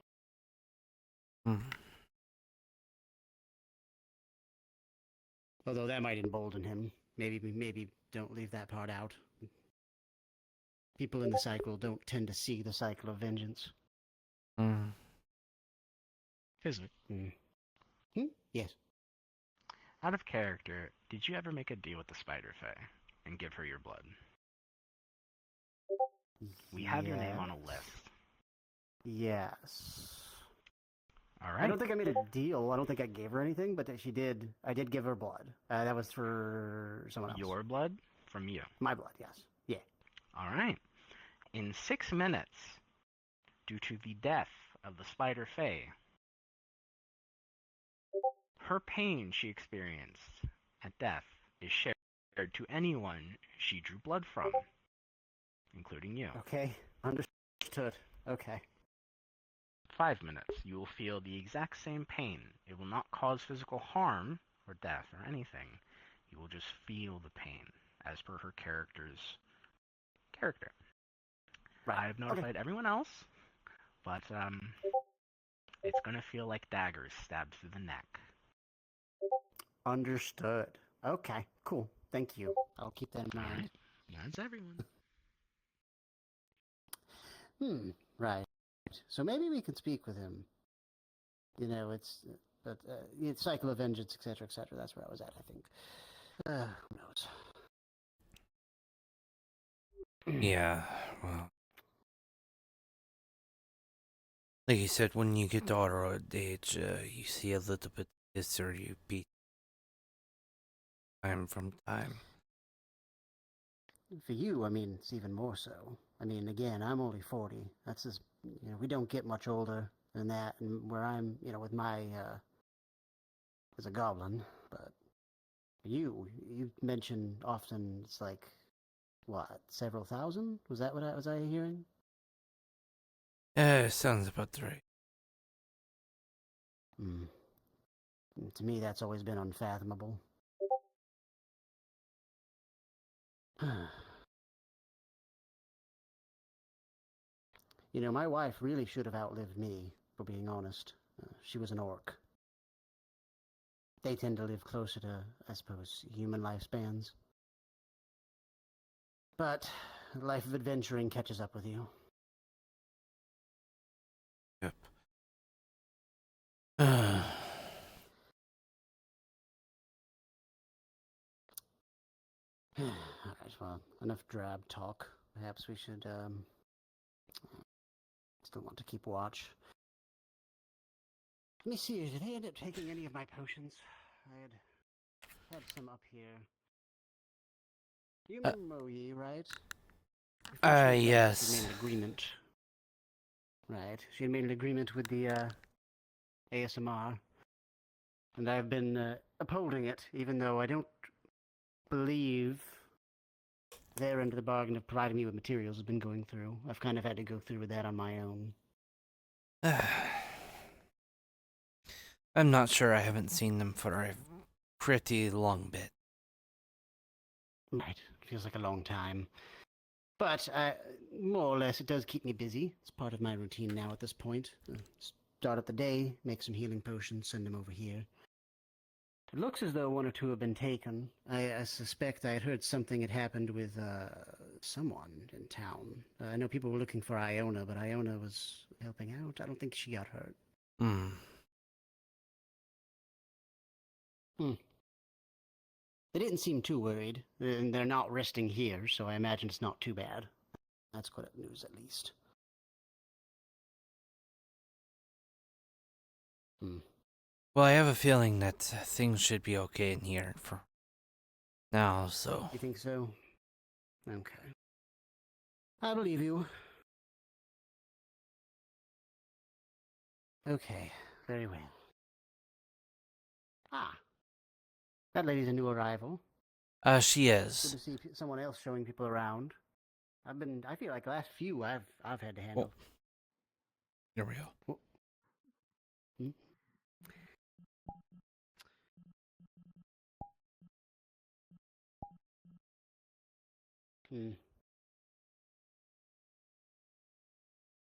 Although that might embolden him. Maybe don't leave that part out. People in the cycle don't tend to see the cycle of vengeance. Physic. Yes. Out of character, did you ever make a deal with the Spider Fae and give her your blood? We have your name on a list. Yes. All right. I don't think I made a deal. I don't think I gave her anything, but she did. I did give her blood. That was for someone else. Your blood from you. My blood, yes. Yeah. All right. In 6 minutes, due to the death of the Spider Fae, her pain she experienced at death is shared to anyone she drew blood from, including you. Okay. Understood. Okay. 5 minutes, you will feel the exact same pain. It will not cause physical harm or death or anything. You will just feel the pain as per her character's character. Right. I have notified everyone else, but it's going to feel like daggers stabbed through the neck. Understood. Okay. Cool. Thank you. I'll keep that in mind. That's everyone. Right. So maybe we can speak with him. You know, it's cycle of vengeance, etc., etc. That's where I was at, I think. Who knows? Yeah, well. Like you said, when you get to our old age, you see a little bit of history repeat time from time. For you, I mean, it's even more so. I mean, again, I'm only 40. That's just, we don't get much older than that. And where I'm, with my, as a goblin, but you mentioned often it's like, what, several thousand? Was that what was I hearing? Sounds about right. To me, that's always been unfathomable. My wife really should have outlived me, for being honest. She was an orc. They tend to live closer to, I suppose, human lifespans. But the life of adventuring catches up with you. Yep. Right, well, enough drab talk. Perhaps we should, still want to keep watch. Let me see, did they end up taking any of my potions? I had some up here. You remember Moyi, right? Before she left, yes. She made an agreement. Right, she had made an agreement with the, ASMR. And I've been, upholding it, even though I don't believe their end of the bargain of providing me with materials has been going through. I've kind of had to go through with that on my own. I'm not sure. I haven't seen them for a pretty long bit. Right. Feels like a long time. But, more or less, it does keep me busy. It's part of my routine now at this point. Start up the day, make some healing potions, send them over here. It looks as though one or two have been taken. I suspect I had heard something had happened with, someone in town. I know people were looking for Iona, but Iona was helping out. I don't think she got hurt. They didn't seem too worried, and they're not resting here, so I imagine it's not too bad. That's good news, at least. Well, I have a feeling that things should be okay in here for now, so... You think so? Okay. I believe you. Okay, very well. Ah. That lady's a new arrival. She is. Good to see someone else showing people around. I feel like the last few I've had to handle. Here we go.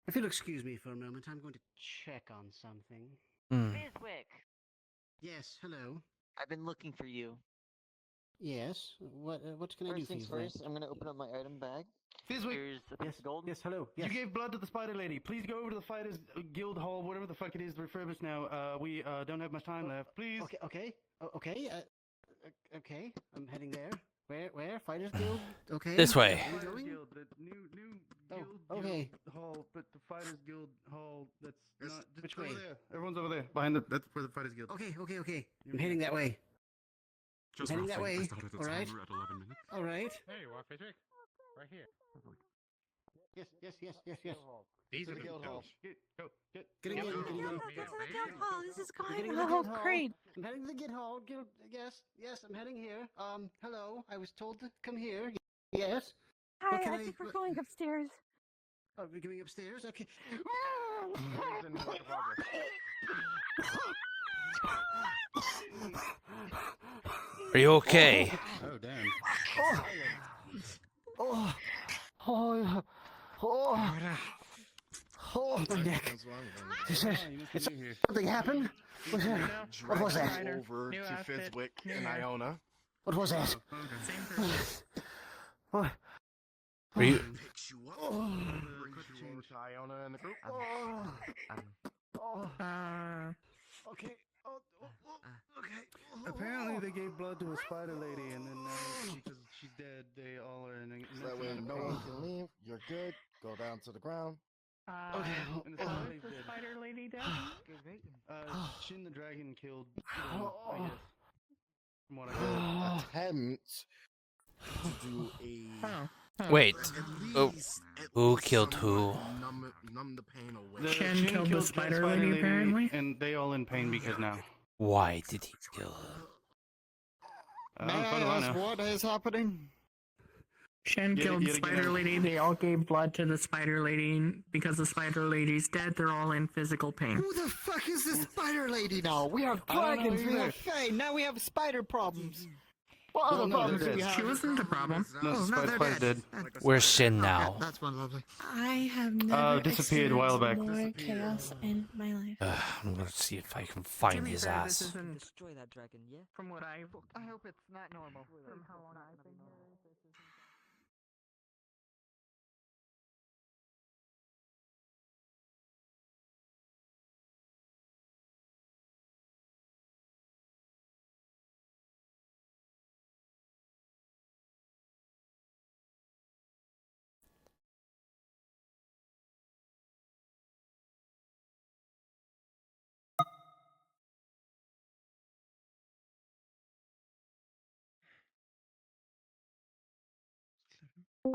If you'll excuse me for a moment, I'm going to check on something. Biswick! Yes, hello. I've been looking for you. Yes, what can I do for you? First, I'm gonna open up my item bag. Biswick! Here's a piece of gold. Yes, hello. Yes. You gave blood to the spider lady. Please go over to the fighters guild hall, whatever the fuck it is, refurbished now. We don't have much time left. Please. Okay. Okay. I'm heading there. Where? Fighters Guild? Okay. This way. Fighters Guild, the new okay. guild hall, but the Fighters Guild hall, that's not... Which over way? there. Everyone's over there. That's where the Fighters Guild. Okay. I'm heading that way. Just I'm heading that way. I started the All right. timer at 11 minutes. All right. Hey, walk right here. Yes. These are the guild halls. Getting in. This is the guild hall. This is I'm heading going to the oh, guild hall. great. I'm heading to the guild hall. Yes, I'm heading here. Hello. I was told to come here. Yes. Hi, What can I think we're going upstairs. Oh, we're going upstairs? Okay. Are you okay? Oh, damn. My neck. Something happened? What was that? Over to Fizwick and Iona. What was that? Are you... Picks you up. Brings you over to Iona and the group. Okay. Okay. Apparently they gave blood to a spider lady, and then now, because she's dead, they all are in So that way no one can leave. You're good. Go down to the ground. Okay. And How is the spider lady dead? Shin the dragon killed him, I guess. From what I heard. Attempt to do a... Wait. At Who least killed somewhat who? Numb the pain away. Shin killed the spider lady, apparently? And they all in pain because now. Why did he kill her? May I ask what is happening? Shen killed the spider lady. They all gave blood to the spider lady. Because the spider lady's dead, they're all in physical pain. Who the fuck is this spider lady now? We have dragons, we have fae, now we have spider problems. What other problems do we have? She wasn't the problem. No, spider's dead. Where's Shin now? That's one lovely. I have never disappeared a while back. more chaos in my life. I'm gonna see if I can find his ass. Destroy that dragon, yeah? From what I hope it's not normal. From how long I've been here. I'm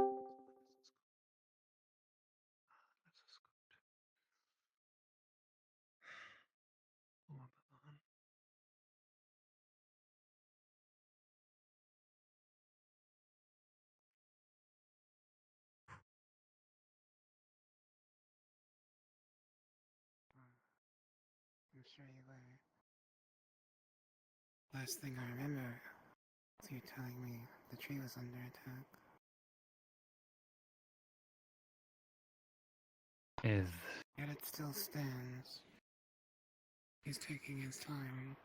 sure you were. Last thing I remember was you telling me the tree was under attack. Yet it still stands. He's taking his time.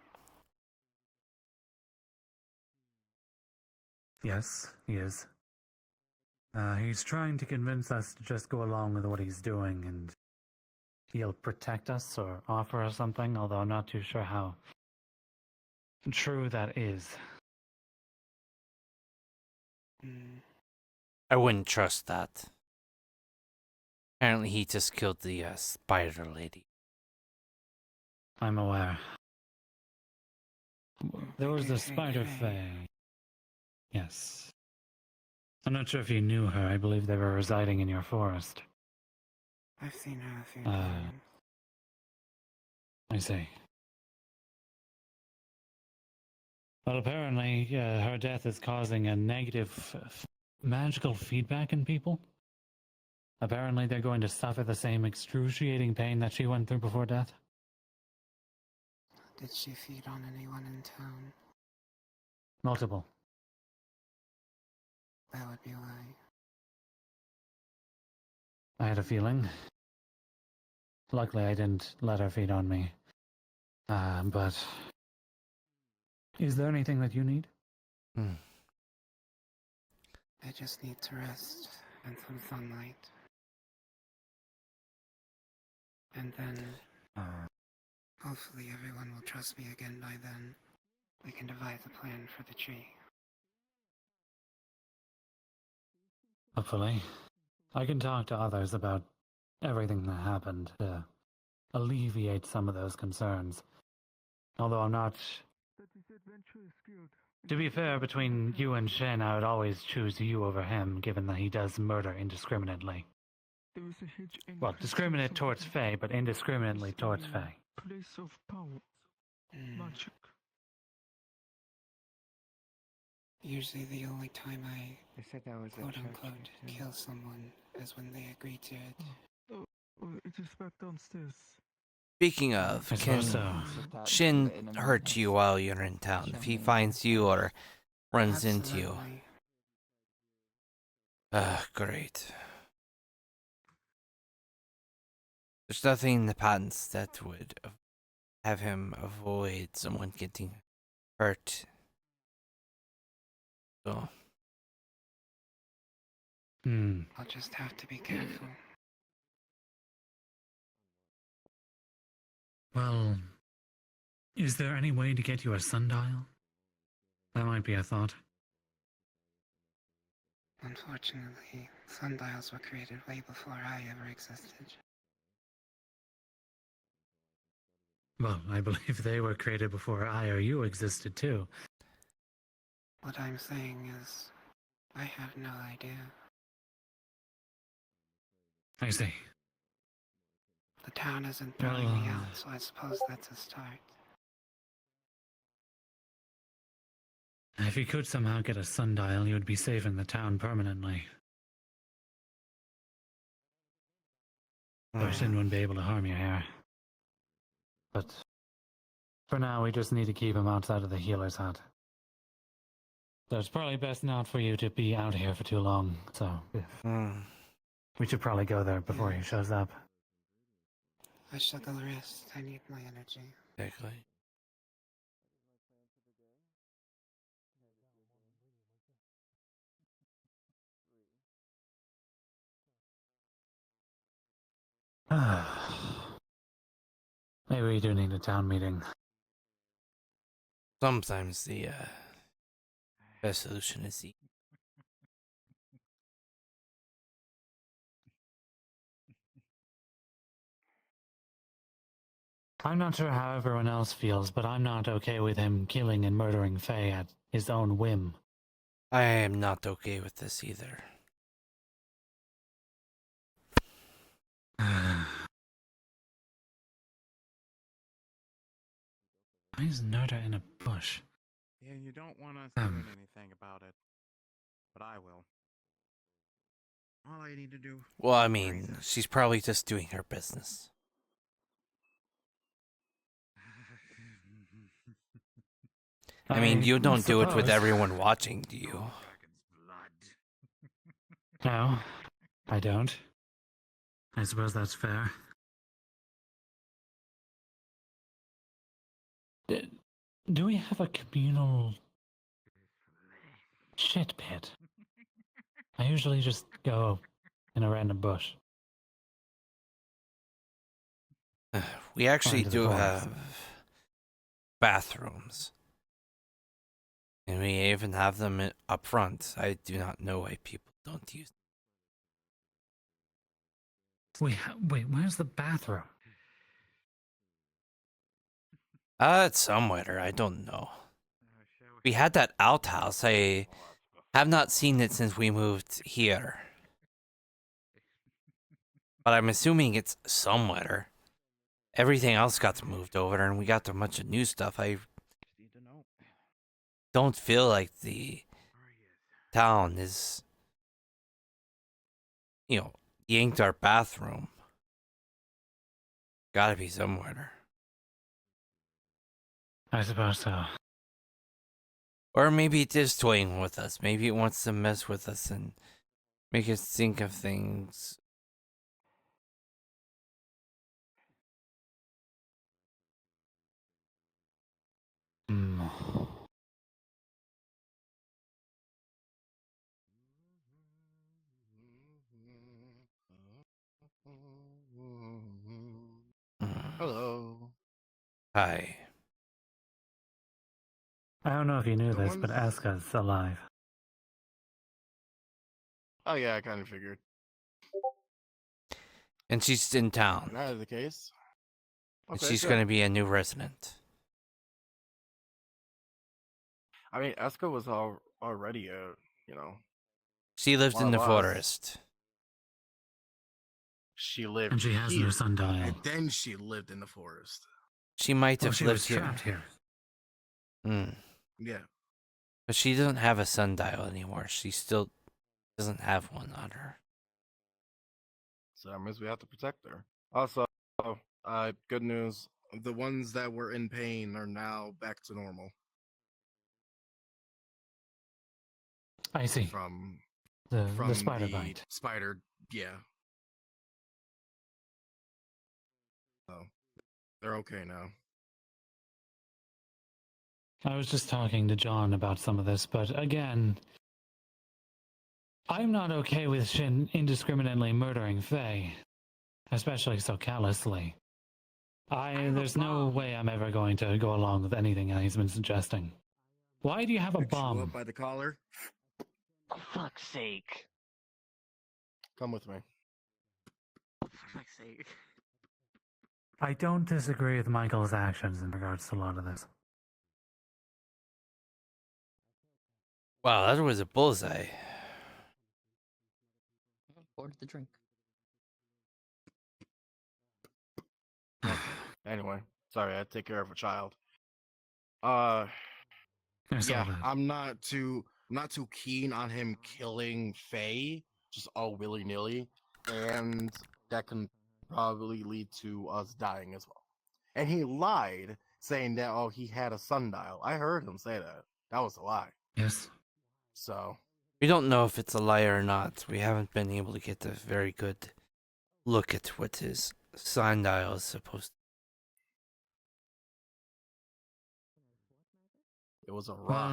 Yes, he is. He's trying to convince us to just go along with what he's doing, and he'll protect us or offer us something, although I'm not too sure how true that is. I wouldn't trust that. Apparently he just killed the spider lady. I'm aware. There was the spider fae. Yes. I'm not sure if you knew her. I believe they were residing in your forest. I've seen her a few times. I see. Well, apparently her death is causing a negative magical feedback in people. Apparently they're going to suffer the same excruciating pain that she went through before death. Did she feed on anyone in town? Multiple. That would be why. I had a feeling. Luckily I didn't let her feed on me. But... Is there anything that you need? I just need to rest and some sunlight. And then, hopefully everyone will trust me again by then. We can devise a plan for the tree. Hopefully. I can talk to others about everything that happened to alleviate some of those concerns. Although I'm not... To be fair, between you and Shen, I would always choose you over him, given that he does murder indiscriminately. Well, discriminate towards Fae, but indiscriminately towards Fae. Place of power. Magic. Usually the only time I quote-unquote kill someone is when they agree to it. It is back downstairs. Speaking of, can Shin hurt you while you're in town? If he finds you or runs into you. Great. There's nothing in the patents that would have him avoid someone getting hurt. So. I'll just have to be careful. Well, is there any way to get you a sundial? That might be a thought. Unfortunately, sundials were created way before I ever existed. Well, I believe they were created before I or you existed too. What I'm saying is, I have no idea. I see. The town isn't throwing me out, so I suppose that's a start. If you could somehow get a sundial, you would be saving the town permanently. Shin wouldn't be able to harm you here. But for now, we just need to keep him outside of the healer's hut. So it's probably best not for you to be out here for too long, so we should probably go there before he shows up. I shall go rest. I need my energy. Exactly. Maybe we do need a town meeting. Sometimes the best solution is the... I'm not sure how everyone else feels, but I'm not okay with him killing and murdering Faye at his own whim. I am not okay with this either. Why is Nerda in a bush? Yeah, you don't want us doing anything about it, but I will. All I need to do. Well, I mean, she's probably just doing her business. I mean, you don't do it with suppose. everyone watching, do you? No, I don't. I suppose that's fair. Do we have a communal shit pit? I usually just go in a random bush. We actually Into the do forest. have bathrooms. And we even have them up front. I do not know why people don't use them. Wait, where's the bathroom? It's somewhere. I don't know. We had that outhouse. I have not seen it since we moved here. But I'm assuming it's somewhere. Everything else got moved over and we got a bunch of new stuff. I don't feel like the town is, yanked our bathroom. Gotta be somewhere. I suppose so. Or maybe it is toying with us. Maybe it wants to mess with us and make us think of things. Hello. Hi. I don't know if you knew this, but Aska's alive. Oh yeah, I kind of figured. And she's in town. That is the case. And Okay, she's good. going to be a new resident. I mean, Eska was already a, She lived one in the of us. forest. She lived And she has here, no sundial. and then she lived in the forest. She might have she lived was here. trapped here. Yeah. But she doesn't have a sundial anymore. She still doesn't have one on her. So that means we have to protect her. Also, good news. The ones that were in pain are now back to normal. I see. From the spider bite. Spider, yeah. So they're okay now. I was just talking to John about some of this, but again, I'm not okay with Shin indiscriminately murdering Faye, especially so callously. There's no way I'm ever going to go along with anything he's been suggesting. Why do you have a Picked you bomb? up by the collar. For fuck's sake. Come with me. For fuck's sake. I don't disagree with Michael's actions in regards to a lot of this. Wow, that was a bullseye. Ordered the drink. Anyway, sorry, I had to take care of a child. I saw Yeah, that. I'm not too keen on him killing Faye just all willy nilly, and that can probably lead to us dying as well. And he lied, saying that he had a sundial. I heard him say that. That was a lie. Yes. So We don't know if it's a lie or not. We haven't been able to get a very good look at what his sundial is supposed to. it was a rock.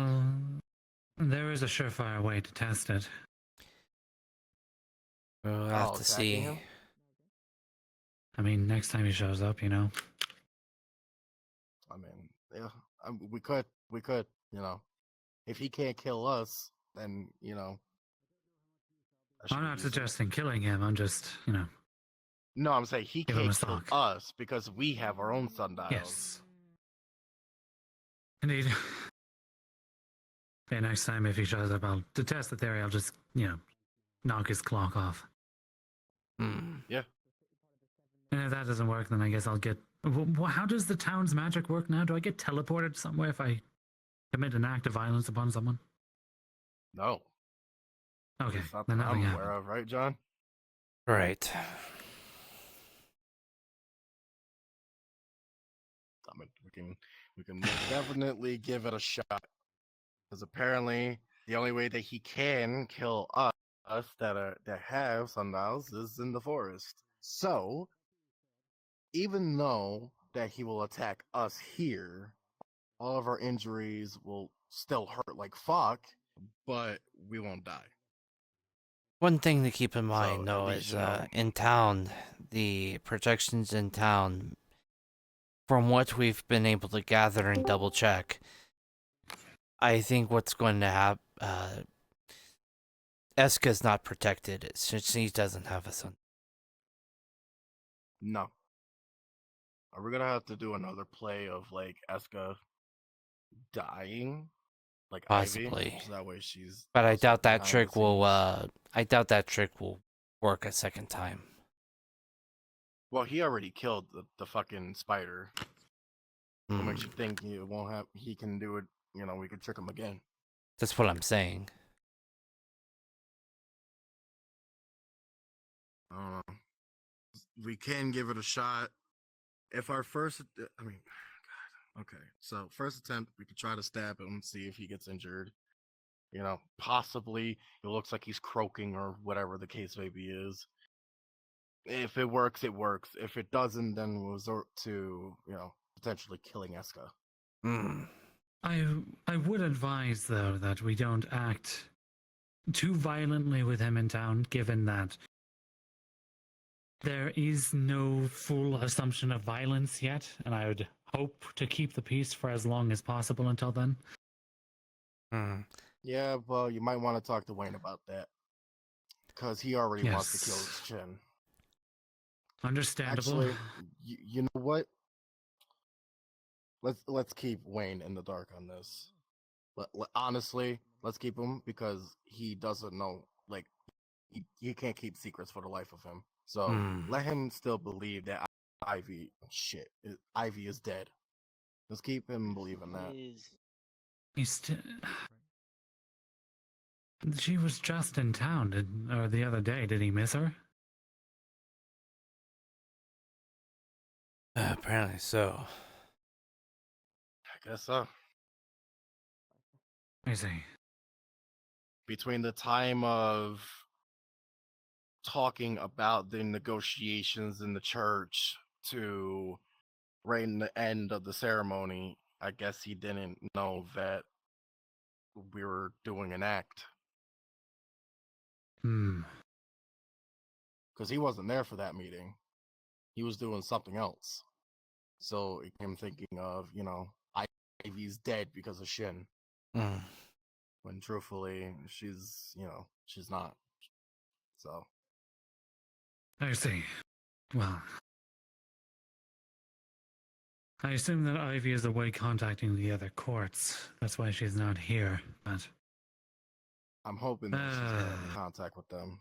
There is a surefire way to test it. We'll have to see. Him? I mean, next time he shows up, I mean, yeah, we could, if he can't kill us, then I'm not suggesting killing him. I'm just, No, I'm saying he give him a can't kill stock. us because we have our own sundials. Yes. Indeed. Okay, next time if he shows up, to test the theory, I'll just, knock his clock off. Yeah. And if that doesn't work, then I guess I'll get. How does the town's magic work now? Do I get teleported somewhere if I commit an act of violence upon someone? No. Okay, It's not then that nothing I'm happened. aware of, right, John? Right. I mean, we can definitely give it a shot. Because apparently, the only way that he can kill us that have sundials is in the forest. So, even though that he will attack us here, all of our injuries will still hurt like fuck, but we won't die. One thing to keep in mind, So, at though, least, is you know. in town, the projections in town, from what we've been able to gather and double check, I think what's going to happen, Eska's not protected since he doesn't have a son. No. Are we gonna have to do another play of like Eska dying, like Ivy, Possibly, so that way she's but I also doubt that behind the trick will. scenes? I doubt that trick will work a second time. Well, he already killed the fucking spider. What makes Mm. you think he won't have? He can do it. You know, we could trick him again. That's what I'm saying. I don't know. We can give it a shot. If our first, I mean, God, okay. So first attempt, we could try to stab him, see if he gets injured. You know, possibly it looks like he's croaking or whatever the case maybe is. If it works, it works. If it doesn't, then we'll resort to, you know, potentially killing Eska. Mm. I would advise, though, that we don't act too violently with him in town, given that there is no full assumption of violence yet, and I would hope to keep the peace for as long as possible until then. Mm. Yeah, well, you might want to talk to Wayne about that. Because he already wants to kill his chin. Understandable. Actually, you know what? Let's keep Wayne in the dark on this. Honestly, let's keep him because he doesn't know. Like, he can't keep secrets for the life of him. So let him still believe that Ivy is dead. Let's keep him believing that. He's still. She was just in town, or the other day. Did he miss her? Apparently so. I guess so. I see. Between the time of talking about the negotiations in the church to right in the end of the ceremony, I guess he didn't know that we were doing an act. Because he wasn't there for that meeting. He was doing something else. So I'm thinking of, you know, Ivy's dead because of Shin. Mm. When truthfully, she's not. So. I see. Well, I assume that Ivy is away contacting the other courts. That's why she's not here, but... I'm hoping that she's gonna have contact with them.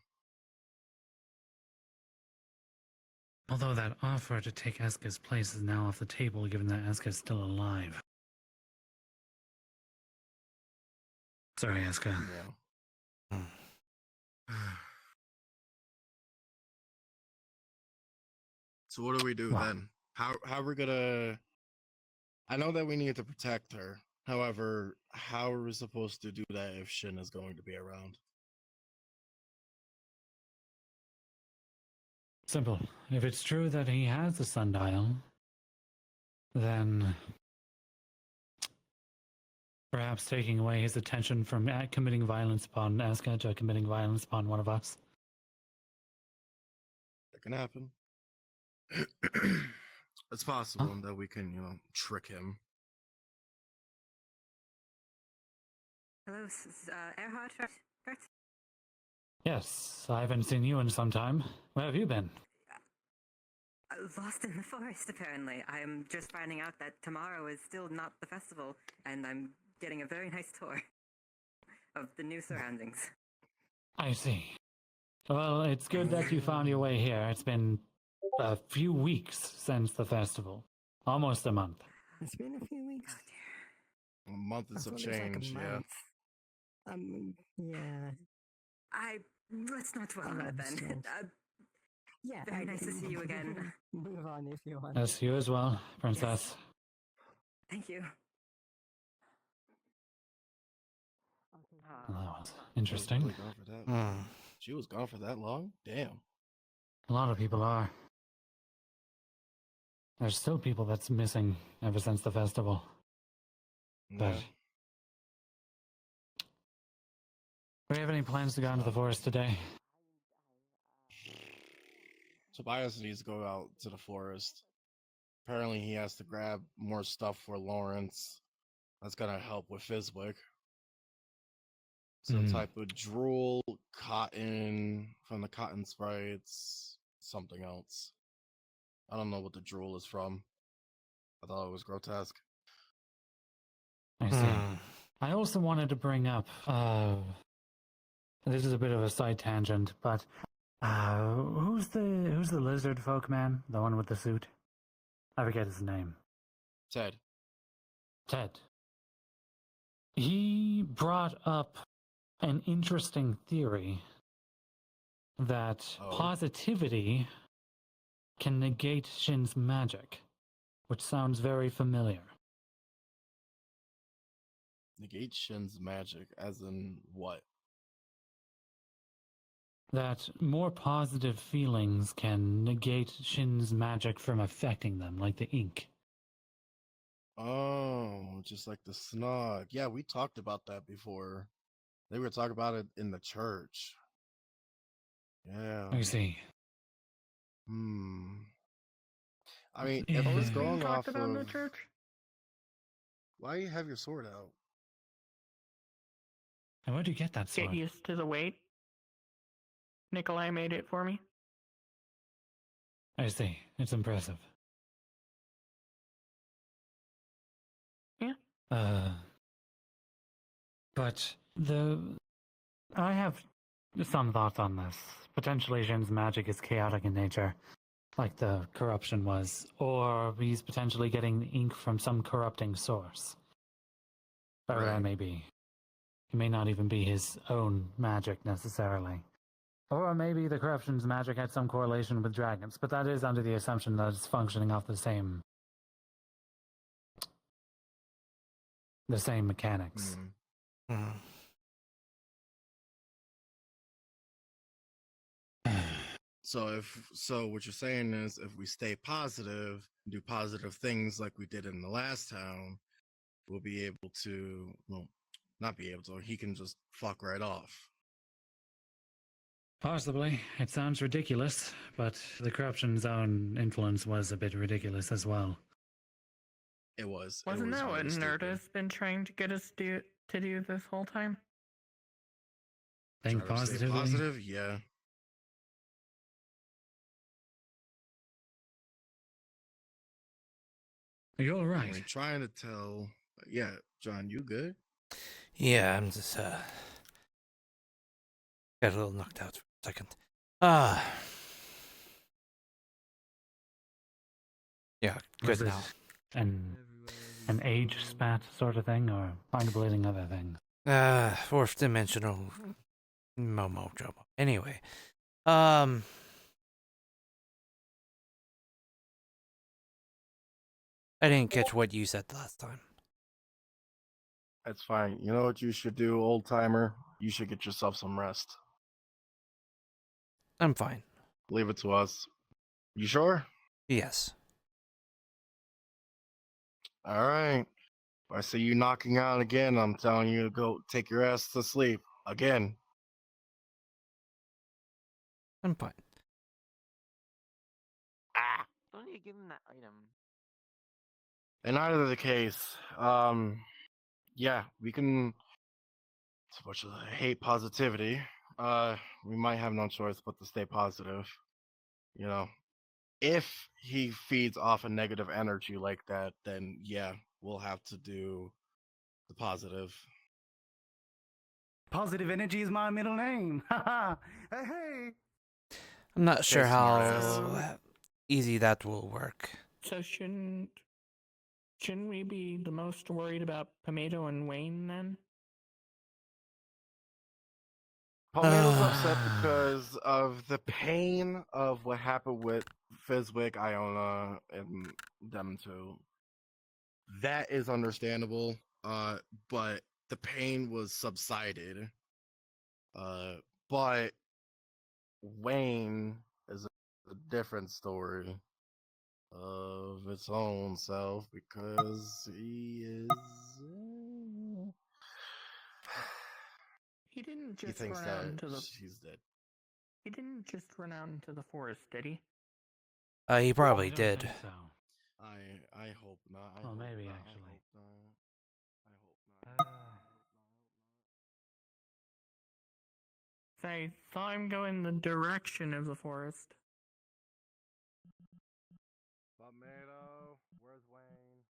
Although that offer to take Eska's place is now off the table, given that Eska's still alive. Sorry, Eska. Yeah. So what do we do then? How are we gonna? I know that we need to protect her. However, how are we supposed to do that if Shin is going to be around? Simple. If it's true that he has the Sundial, then perhaps taking away his attention from committing violence upon Eska to committing violence upon one of us. That can happen. It's possible that we can, you know, trick him. Hello, this is Erhard, right? Yes, I haven't seen you in some time. Where have you been? Lost in the forest, apparently. I am just finding out that tomorrow is still not the festival, and I'm getting a very nice tour of the new surroundings. I see. Well, it's good that you found your way here. It's been a few weeks since the festival. Almost a month. It's been a few weeks. A month is I a thought it was like a change, yeah. month. Yeah. Let's not dwell on Oh, it then. strange. Yeah. Very nice to see you again. Move on if you want. Yes, you as well, Princess. Thank you. Well, that was interesting. Really gone for that long. She was gone for that long? Damn. A lot of people are. There's still people that's missing ever since the festival. But Yeah. do we have any plans to go into the forest today? Tobias needs to go out to the forest. Apparently he has to grab more stuff for Lawrence. That's gonna help with Fizwick. Some type of drool, cotton from the cotton sprites, something else. I don't know what the drool is from. I thought it was grotesque. I see. I also wanted to bring up, this is a bit of a side tangent, but who's the lizard folk man? The one with the suit? I forget his name. Ted. He brought up an interesting theory that positivity can negate Shin's magic, which sounds very familiar. Negate Shin's magic, as in what? That more positive feelings can negate Shin's magic from affecting them, like the ink. Oh, just like the snog. Yeah, we talked about that before. They were talking about it in the church. Yeah. I see. I mean, if it's going off talked about in the of... church? Why do you have your sword out? And where'd you get that sword? Get used to the weight. Nikolai made it for me. I see. It's impressive. Yeah. But I have some thoughts on this. Potentially Shin's magic is chaotic in nature, like the corruption was, or he's potentially getting ink from some corrupting source. Whatever that may be. It may not even be his own magic necessarily. Or maybe the corruption's magic had some correlation with dragons, but that is under the assumption that it's functioning off the same mechanics. So what you're saying is, if we stay positive, do positive things like we did in the last town, we'll be able to, well, not be able to, he can just fuck right off. Possibly. It sounds ridiculous, but the corruption's own influence was a bit ridiculous as well. It was. Wasn't that what Nerd has been trying to get us to do this whole time? Think Try to stay positively. positive, yeah. Are you all right? I'm trying to tell. Yeah, John, you good? Yeah, I'm just got a little knocked out for a second. Yeah, Was good it now. An age spat sort of thing, or mind-bleeding other things? Fourth dimensional Momo Jomo. Anyway, I didn't catch what you said last time. That's fine. You know what you should do, old timer? You should get yourself some rest. I'm fine. Leave it to us. You sure? Yes. All right. If I see you knocking out again, I'm telling you to go take your ass to sleep. Again. I'm fine. Don't you give him that item? In either the case, yeah, we can. As much as I hate positivity, we might have no choice but to stay positive. You know, if he feeds off a negative energy like that, then yeah, we'll have to do the positive. Positive energy is my middle name. Hey. I'm not sure Okay, how. smartass. easy that will work. So shouldn't we be the most worried about Pomato and Wayne then? Pomato's upset because of the pain of what happened with Fizwick, Iona, and them two. That is understandable, but the pain was subsided. But Wayne is a different story of its own self because he is. He didn't He just thinks run out that into the. she's dead. He didn't just run out into the forest, did he? He probably I don't did. think so. I hope not. I Well, hope maybe not. actually. I hope not. I hope not. So I saw him go in the direction of the forest. Tomato, where's Wayne?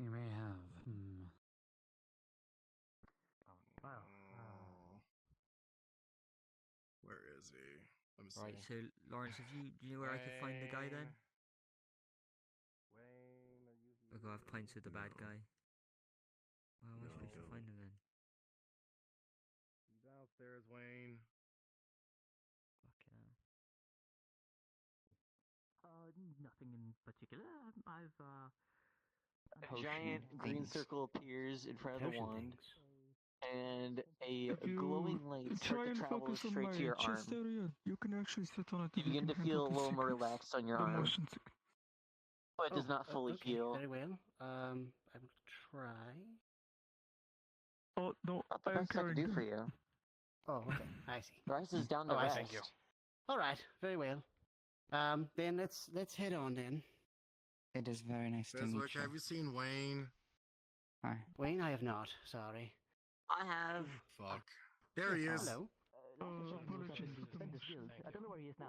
You may have. Wow. Where is he? Let me see. Right, so Lawrence, do you know where I could find the guy then? Wayne, are you I'll go have pints with the bad guy. Well, how am I supposed to find him then? downstairs, Wayne? Fucking Nothing in particular. I've A giant green circle appears in front of the wand, and a If glowing you light try start to and travel focus on straight my to your chest arm. area, you can actually sit on it. You and begin to handle feel a the little more secrets, relaxed on your the arm, motion sick. but it does not fully okay, heal. very well. I will try. Oh no, Not the I am best I can carrying do them. for you. Oh, okay, I see. The rest is down to Oh, I rest. see. All right, very well. Then let's head on then. It is very nice to meet Fizwick, you. have you seen Wayne? Hi. Wayne, I have not. Sorry. I have. Fuck. There he is. Hello. I don't know where he is now.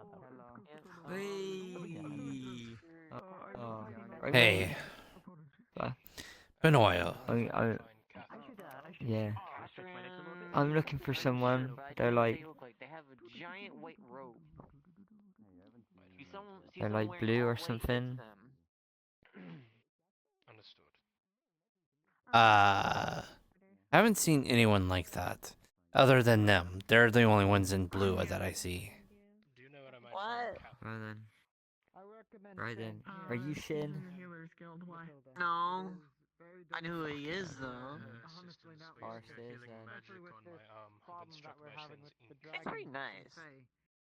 Hey. Hey. Benoil. Yeah. I'm looking for someone. They're like. They have a giant white robe. They're like blue or something. Understood. I haven't seen anyone like that. Other than them. They're the only ones in blue that I see. Do you know what I might What? Right then. Right then. Are you Shin? No. I know who he is though. Forrest is. It's pretty nice.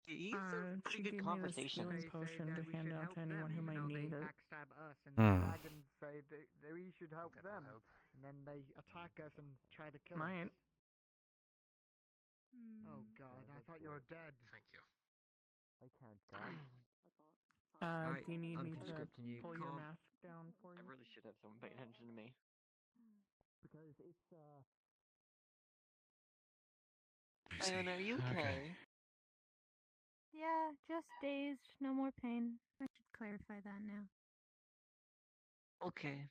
He's a pretty good conversation. Potion to hand out to anyone who might need it. Backstab us, and Hmm. the dragons say we should help them, and then they attack us and try to kill us. Oh God, I thought you were dead. Thank you. I can't die. Do you need I'm me to conscripting you. pull your Calm. mask down for you? I really should have someone paying attention to me. Because it's And are you okay? Yeah, just dazed, no more pain. I should clarify that now. Okay.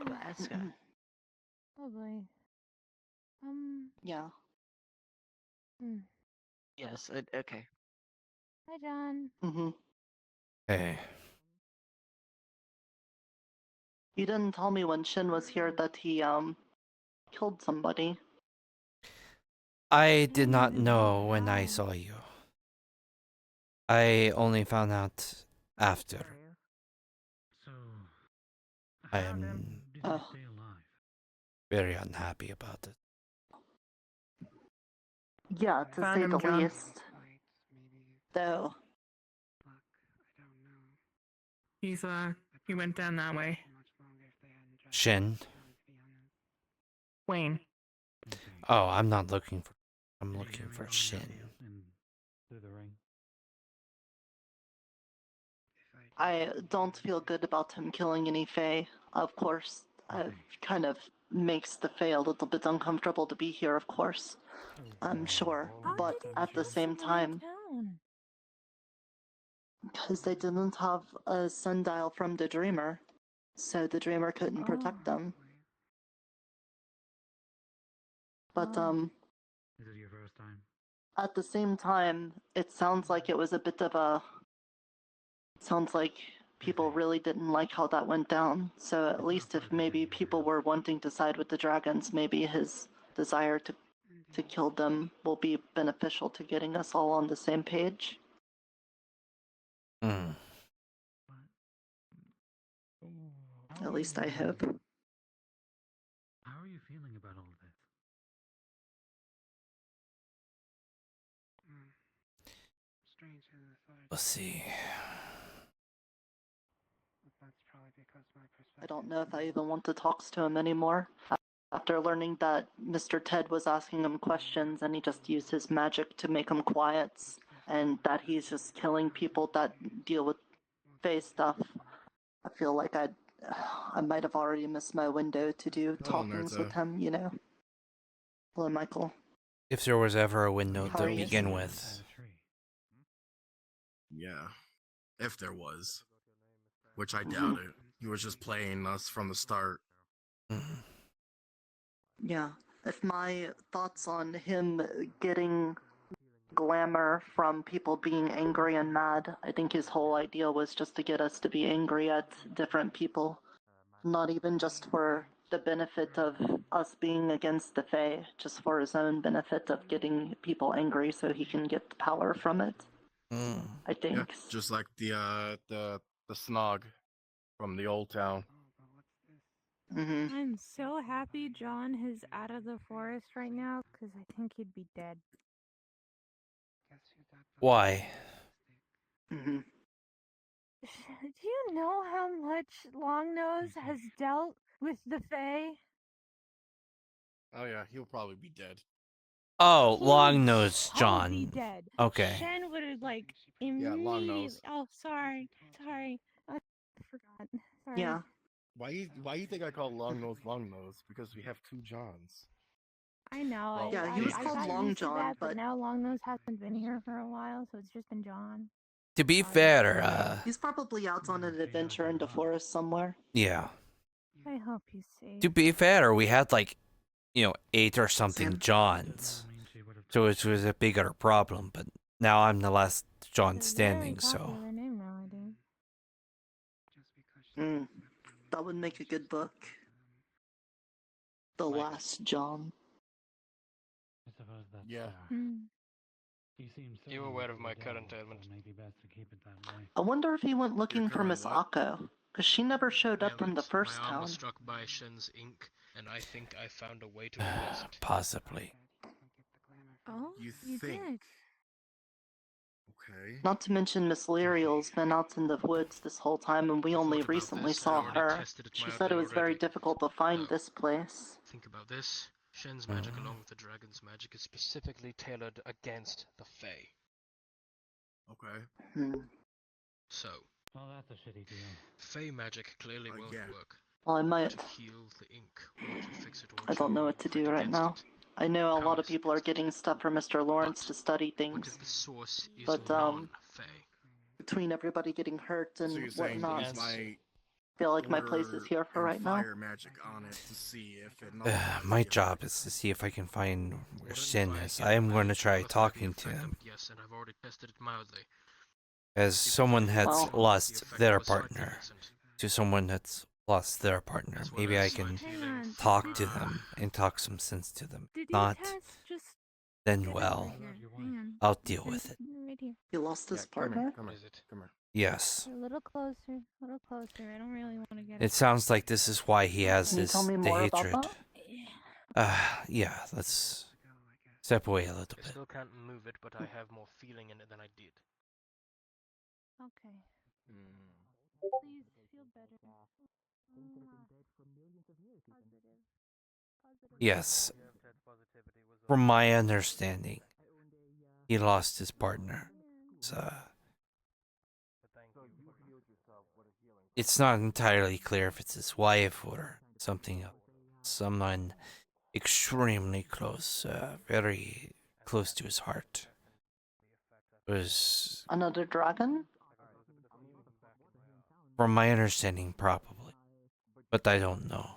Alaska. Oh boy. Yeah. Yes, okay. Hi, John. Mm-hmm. Hey. You didn't tell me when Shin was here that he killed somebody. I did not know when I saw you. I only found out after. So, I how am did you stay alive? very unhappy about it. Yeah, to Found say him, the John. least. Though. He went down that way. Shin? Wayne. Oh, I'm not looking for. I'm looking for Shin. Through the ring. I don't feel good about him killing any Fae. Of course, it kind of makes the Fae a little bit uncomfortable to be here, of course. I'm sure. But at the same time, because they didn't have a Sundial from the Dreamer, so the Dreamer couldn't protect them. But, Is it your first time? At the same time, it sounds like it was a bit of a. Sounds like people really didn't like how that went down. So at least if maybe people were wanting to side with the dragons, maybe his desire to kill them will be beneficial to getting us all on the same page. Mm. At least I hope. How are you feeling about all this? Strange as I thought. Let's see. That's probably because my perspective. I don't know if I even want to talk to him anymore. After learning that Mr. Ted was asking him questions and he just used his magic to make him quiet, and that he's just killing people that deal with face stuff, I feel like I might have already missed my window to do talkings with him, you know. Hello, Michael. If there was ever a window How to are you? begin with. Yeah, if there was, which I doubt it. He was just playing us from the start. Yeah. If my thoughts on him getting glamour from people being angry and mad, I think his whole idea was just to get us to be angry at different people. Not even just for the benefit of us being against the Fae, just for his own benefit of getting people angry so he can get the power from it. I think. Yeah, just like the snog from the old town. Mm-hmm. I'm so happy John is out of the forest right now, because I think he'd be dead. Why? Mm-hmm. Do you know how much Longnose has dealt with the Fae? Oh yeah, he'll probably be dead. Oh, He long would nose so John. be dead. Okay. Shen would have like Yeah, long immediately. nose. Oh, sorry. I forgot. Sorry. Yeah. Why you think I call long nose? Because we have two Johns. I know. Well, Yeah, I, he was I called got Long used to John, that, but but now Longnose hasn't been here for a while, so it's just been John. To be fair, he's probably out on an adventure in the forest somewhere. yeah. I hope he's safe. To be fair, we had like, 8 or something Johns. So it was a bigger problem, but now I'm the last John It's a very standing, so. popular name nowadays. That would make a good book. The Last John. I suppose that's yeah. You seem so You aware of my current ailment? Maybe best to keep it that way. I wonder if he went looking for current Miss what? Akko, because she never showed up in the first My arm town. was struck by Shen's ink, and I think I found a way to reverse it. Possibly. Oh, You you think? did. Okay. Not to mention Miss Lyriel's been out in the woods this whole time, and we only recently saw her. She said it was very difficult to find this place. Think about this. Shen's magic, along with the dragon's magic, is specifically tailored against the Fae. Okay. So, well, that's a shitty deal. Fae magic clearly won't work. Well, I might. To heal the ink, or to fix it, or I don't know what to do right now. I know a lot of people are getting stuff from Mr. Lawrence to study things, but between everybody getting hurt and So you're saying whatnot, these might I feel like my place is here for right now. fire magic on it to see if it My job is to see if I can find where Shin is. I am going to try talking to him. Yes, and I've already tested it mildly. As someone that's lost their partner to someone that's lost their partner, maybe I can talk to them and talk some sense to them. Not, then well, I'll deal with it. Right here. He lost his partner? Come here. Yes. A little closer. A little closer. I don't really want to get It sounds like this is why he has Can you this tell me the more about hatred. Yeah, let's step away a little I bit. still can't move it, but I have more feeling in it than I did. Okay. Please feel better. Yes. From my understanding, he lost his partner. It's not entirely clear if it's his wife or something else. Someone extremely close, very close to his heart. Was, Another dragon? from my understanding, probably. But I don't know.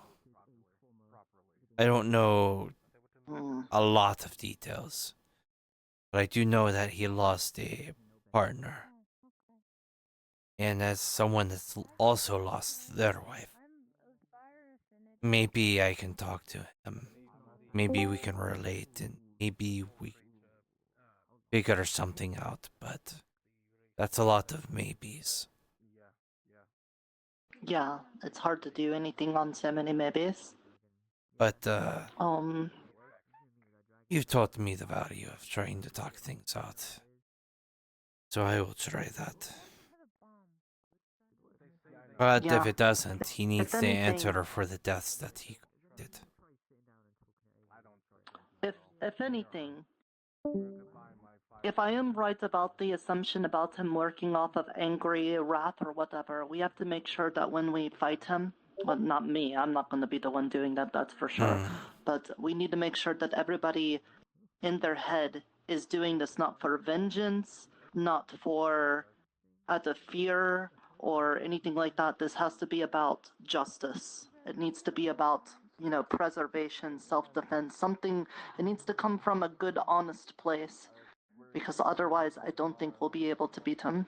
I don't know a lot of details. but I do know that he lost a partner. And as someone that's also lost their wife, maybe I can talk to him. Maybe we can relate, and maybe we figure something out, but that's a lot of maybes. Yeah, it's hard to do anything on so many maybes. But, Um, you've taught me the value of trying to talk things out. So I will try that. But yeah. if it doesn't, he needs If to anything, answer for the deaths that he did. if anything, if I am right about the assumption about him working off of angry wrath or whatever, we have to make sure that when we fight him, well, not me, I'm not going to be the one doing that, that's for sure. But we need to make sure that everybody in their head is doing this not for vengeance, not for out of fear or anything like that. This has to be about justice. It needs to be about, preservation, self-defense, something. It needs to come from a good, honest place, because otherwise I don't think we'll be able to beat him.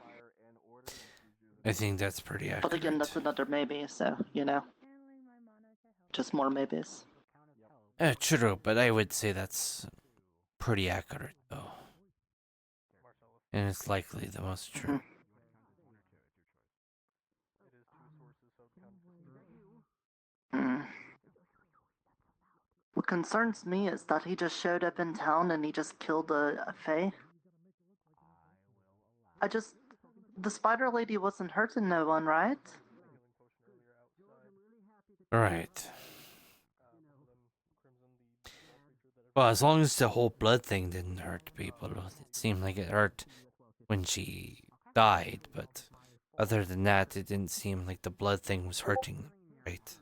I think that's pretty accurate. But again, that's another maybe, so, just more maybes. True, but I would say that's pretty accurate, though. And it's likely the most true. What concerns me is that he just showed up in town and he just killed a fae. The spider lady wasn't hurting no one, right? Right. Well, as long as the whole blood thing didn't hurt people, it seemed like it hurt when she died, but other than that, it didn't seem like the blood thing was hurting, right?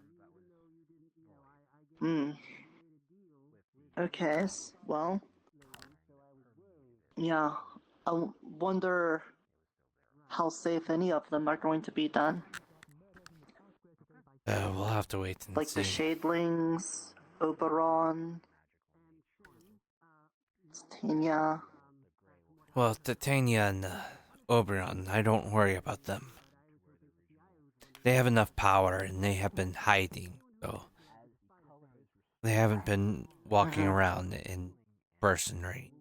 Okay, well, yeah, I wonder how safe any of them are going to be done. We'll have to wait and like see. The Shadelings, Oberon, Titania. Well, Titania and Oberon, I don't worry about them. They have enough power and they have been hiding, so they haven't been walking around in person, right?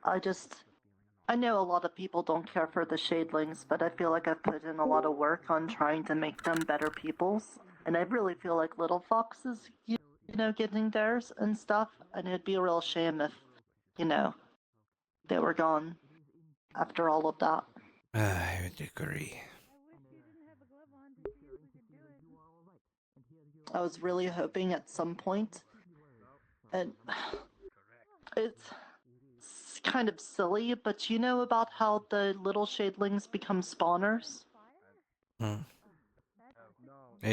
I know a lot of people don't care for the Shadelings, but I feel like I've put in a lot of work on trying to make them better peoples. And I really feel like Little Fox is, getting theirs and stuff. And it'd be a real shame if, they were gone after all of that. I would agree. I was really hoping at some point, and it's kind of silly, but you know about how the little Shadelings become spawners? I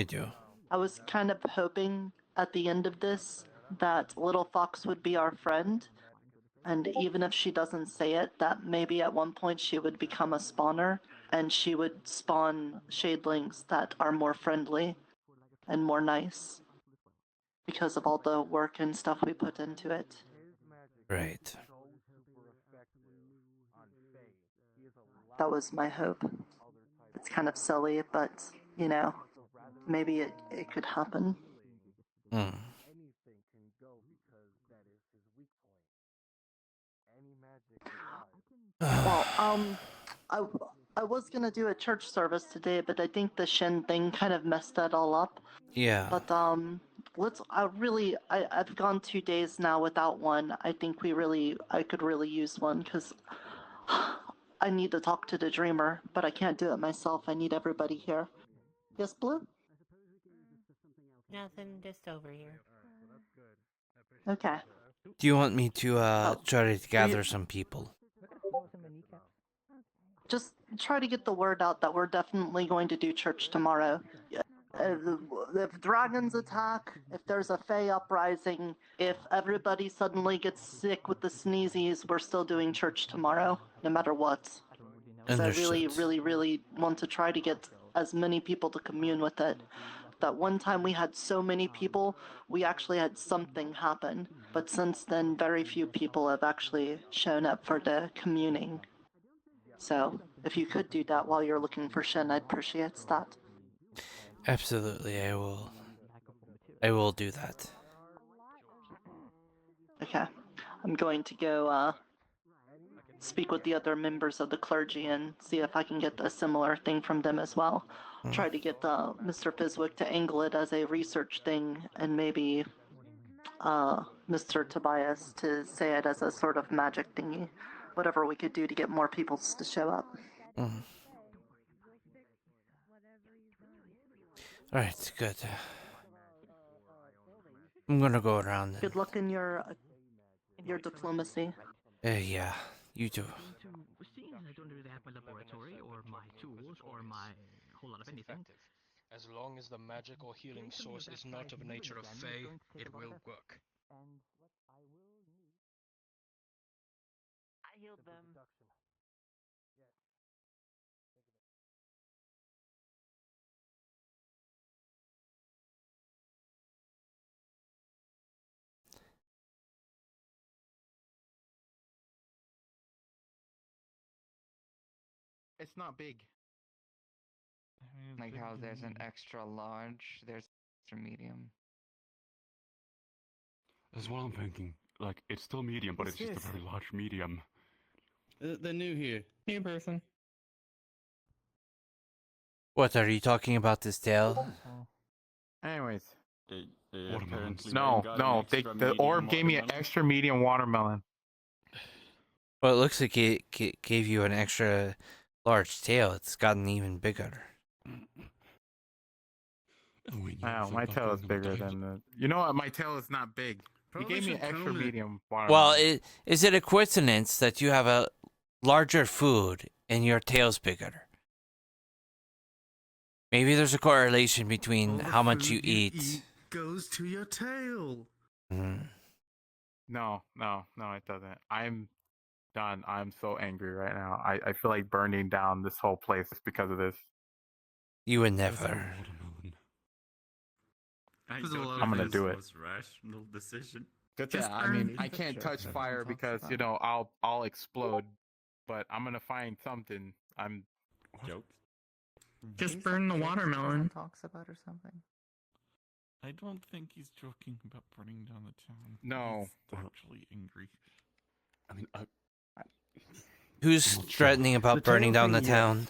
do. I was kind of hoping at the end of this that Little Fox would be our friend, and even if she doesn't say it, that maybe at one point she would become a spawner, and she would spawn Shadelings that are more friendly and more nice because of all the work and stuff we put into it. Right. That was my hope. It's kind of silly, but, maybe it could happen. Well, I was gonna do a church service today, but I think the Shin thing kind of messed that all up. Yeah. But I've gone 2 days now without one. I think I could really use one, because I need to talk to the Dreamer, but I can't do it myself. I need everybody here. Yes, Blue? Nothing, just over here. Okay. Do you want me to try to gather some people? Just try to get the word out that we're definitely going to do church tomorrow. If dragons attack, if there's a Fey uprising, if everybody suddenly gets sick with the sneezies, we're still doing church tomorrow, no matter what. Because I really, really, really want to try to get as many people to commune with it. that one time we had so many people, we actually had something happen. But since then, very few people have actually shown up for the communing. So, if you could do that while you're looking for Shin, I'd appreciate that. Absolutely, I will. I will do that. Okay. I'm going to go speak with the other members of the clergy and see if I can get a similar thing from them as well. Try to get Mr. Fizwick to angle it as a research thing, and maybe Mr. Tobias to say it as a sort of magic thingy. Whatever we could do to get more people to show up. Alright, good. I'm gonna go around then. Good luck in your diplomacy. Yeah, you too. Seeing as I don't really have my laboratory or my tools or my whole lot of anything. As long as the magical healing source is not of nature of Fey, it will work. I healed them. It's not big. Like how there's an extra large, there's extra medium. That's what I'm thinking. Like, it's still medium, but it's just a very large medium. They're new here. New person. What, are you talking about this tail? Anyways. Watermelons. No, the orb gave me an extra medium watermelon. Well, it looks like it gave you an extra large tail. It's gotten even bigger. Wow, my tail is bigger than the... You know what? My tail is not big. He gave me an extra medium watermelon. Well, is it a coincidence that you have a larger food and your tail's bigger? Maybe there's a correlation between how much you eat. Goes to your tail. No, it doesn't. I'm done. I'm so angry right now. I feel like burning down this whole place because of this. You would never. I'm gonna do it. Rational decision. Yeah, I mean, I can't touch fire because I'll explode. But I'm gonna find something. I'm joke. Just burn the watermelon. Talks about or something. I don't think he's joking about burning down the town. No. He's actually angry. I mean, Who's threatening about burning down the town?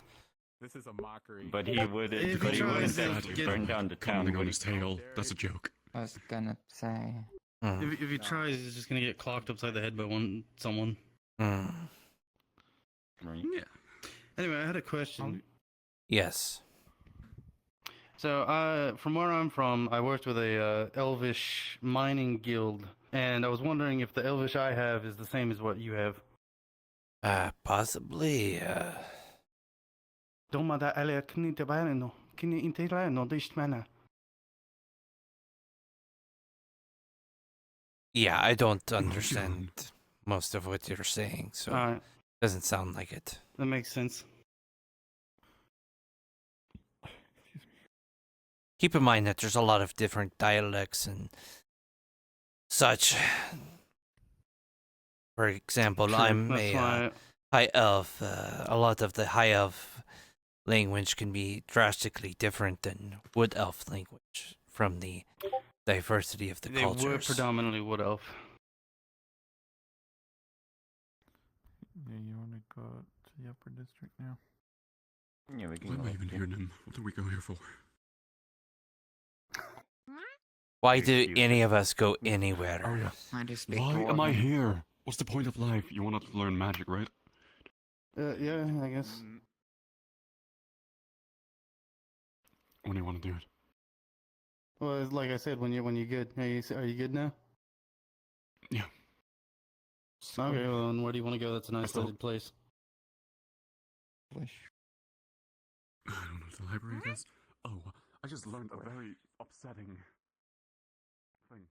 This is a mockery. But he would definitely burn down the town on his tail. That's a joke. I was gonna say. If he tries, he's just gonna get clocked upside the head by someone. Right. Yeah. Anyway, I had a question. Yes. So, from where I'm from, I worked with a Elvish mining guild, and I was wondering if the Elvish I have is the same as what you have. Possibly. Yeah, I don't understand most of what you're saying, so doesn't sound like it. That makes sense. Keep in mind that there's a lot of different dialects and such. For example, True, I'm a high elf. A lot of the high elf language can be drastically different than wood elf language from the diversity of the cultures. They were predominantly wood elf. Yeah, you want to go to the upper district now? Yeah, we can Why go am I up even there. here then? What do we go here for? Why do any of us go anywhere? Oh yeah. I just speak Why am I here? What's the point of life? You want to learn magic, right? Yeah, I guess. When do you want to do it? Well, it's like I said, when you're good. Are you good now? Yeah. Okay, well, then where do you want to go? That's an isolated place. I don't know if the library does. Oh, I just learned a very upsetting thing.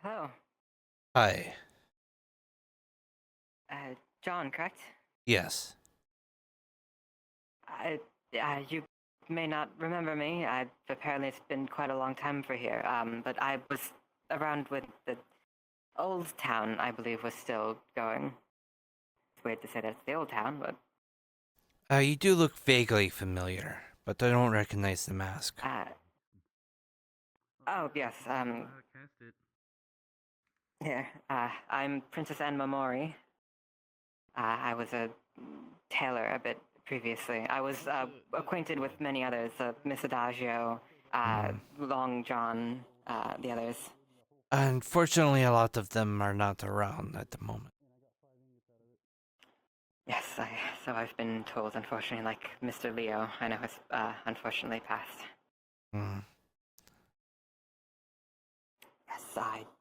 Oh, Hi. John, correct? Yes. You may not remember me. Apparently it's been quite a long time for here. But I was around when the old town, I believe, was still going. It's weird to say that's the old town, but You do look vaguely familiar, but I don't recognize the mask. oh yes. Here. I'm Princess Anne Mamori. I was a tailor a bit previously. I was acquainted with many others, Miss Adagio, Long John, the others. Unfortunately, a lot of them are not around at the moment. Yes, so I've been told, unfortunately, like Mr. Leo, I know has unfortunately passed. Mm. Yes,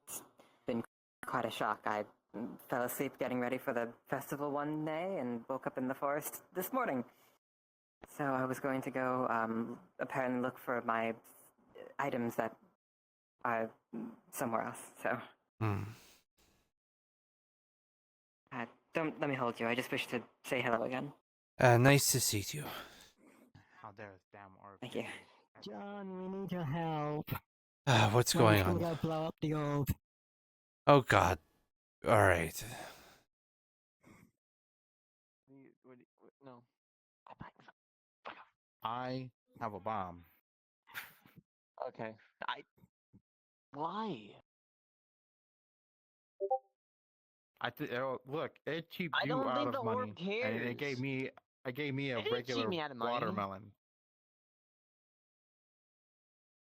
it's been quite a shock. I fell asleep getting ready for the festival one day and woke up in the forest this morning. So I was going to go apparently look for my items that are somewhere else, so... don't let me hold you. I just wish to say hello again. Nice to see you. How dare this damn orb. Thank you. John, we need your help. What's going We on? gotta blow up the orb. Oh God. All right. No. I have a bomb. Okay. Why? Look, it cheaped I you don't out think of the money, orb cares. and it gave me a didn't regular cheat me out of money. watermelon.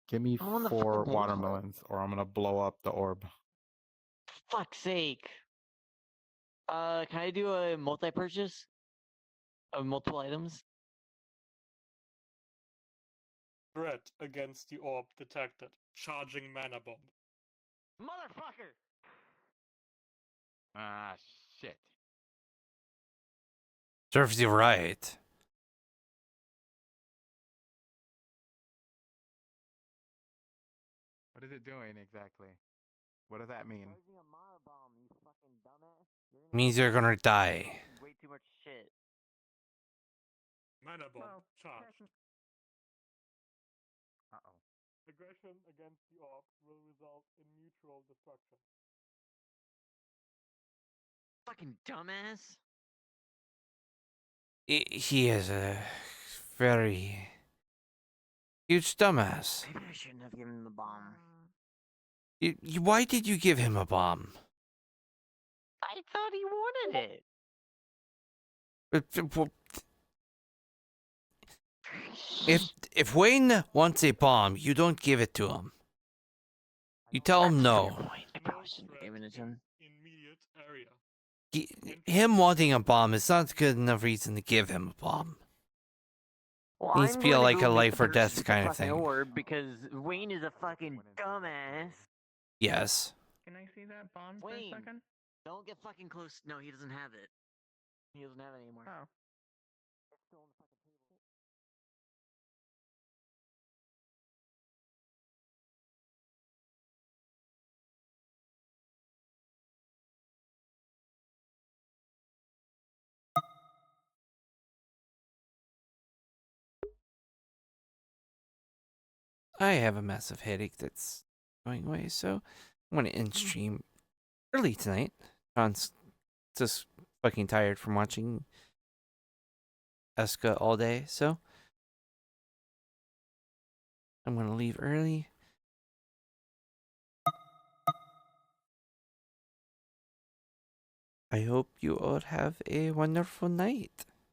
Give me I want the 4 fucking watermelons, or I'm gonna blow up the orb. Fuck's sake. Can I do a multi-purchase of multiple items? Threat against the orb detected. Charging mana bomb. Motherfucker! Ah, shit. Serves you right. What is it doing exactly? What does that mean? Means you're gonna die. Way too much shit. Mana bomb charged. Uh-oh. Aggression against the orb will result in mutual destruction. Fucking dumbass. He is a very huge dumbass. Maybe I shouldn't have given him the bomb. Why did you give him a bomb? I thought he wanted it. If Wayne wants a bomb, you don't give it to him. You tell him no. I probably shouldn't have given it to him. Immediate area. Him wanting a bomb is not good enough reason to give him a bomb. Well, Needs to I'm be going like go a make life the or death purchase kind with of the fucking thing. orb because Wayne is a fucking dumbass. Yes. Can I see that bomb Wayne, for a second? don't get fucking close. No, he doesn't have it. He doesn't have it anymore. Oh. I have a massive headache that's going away, so I'm gonna end stream early tonight. John's just fucking tired from watching Eska all day, so I'm gonna leave early. I hope you all have a wonderful night.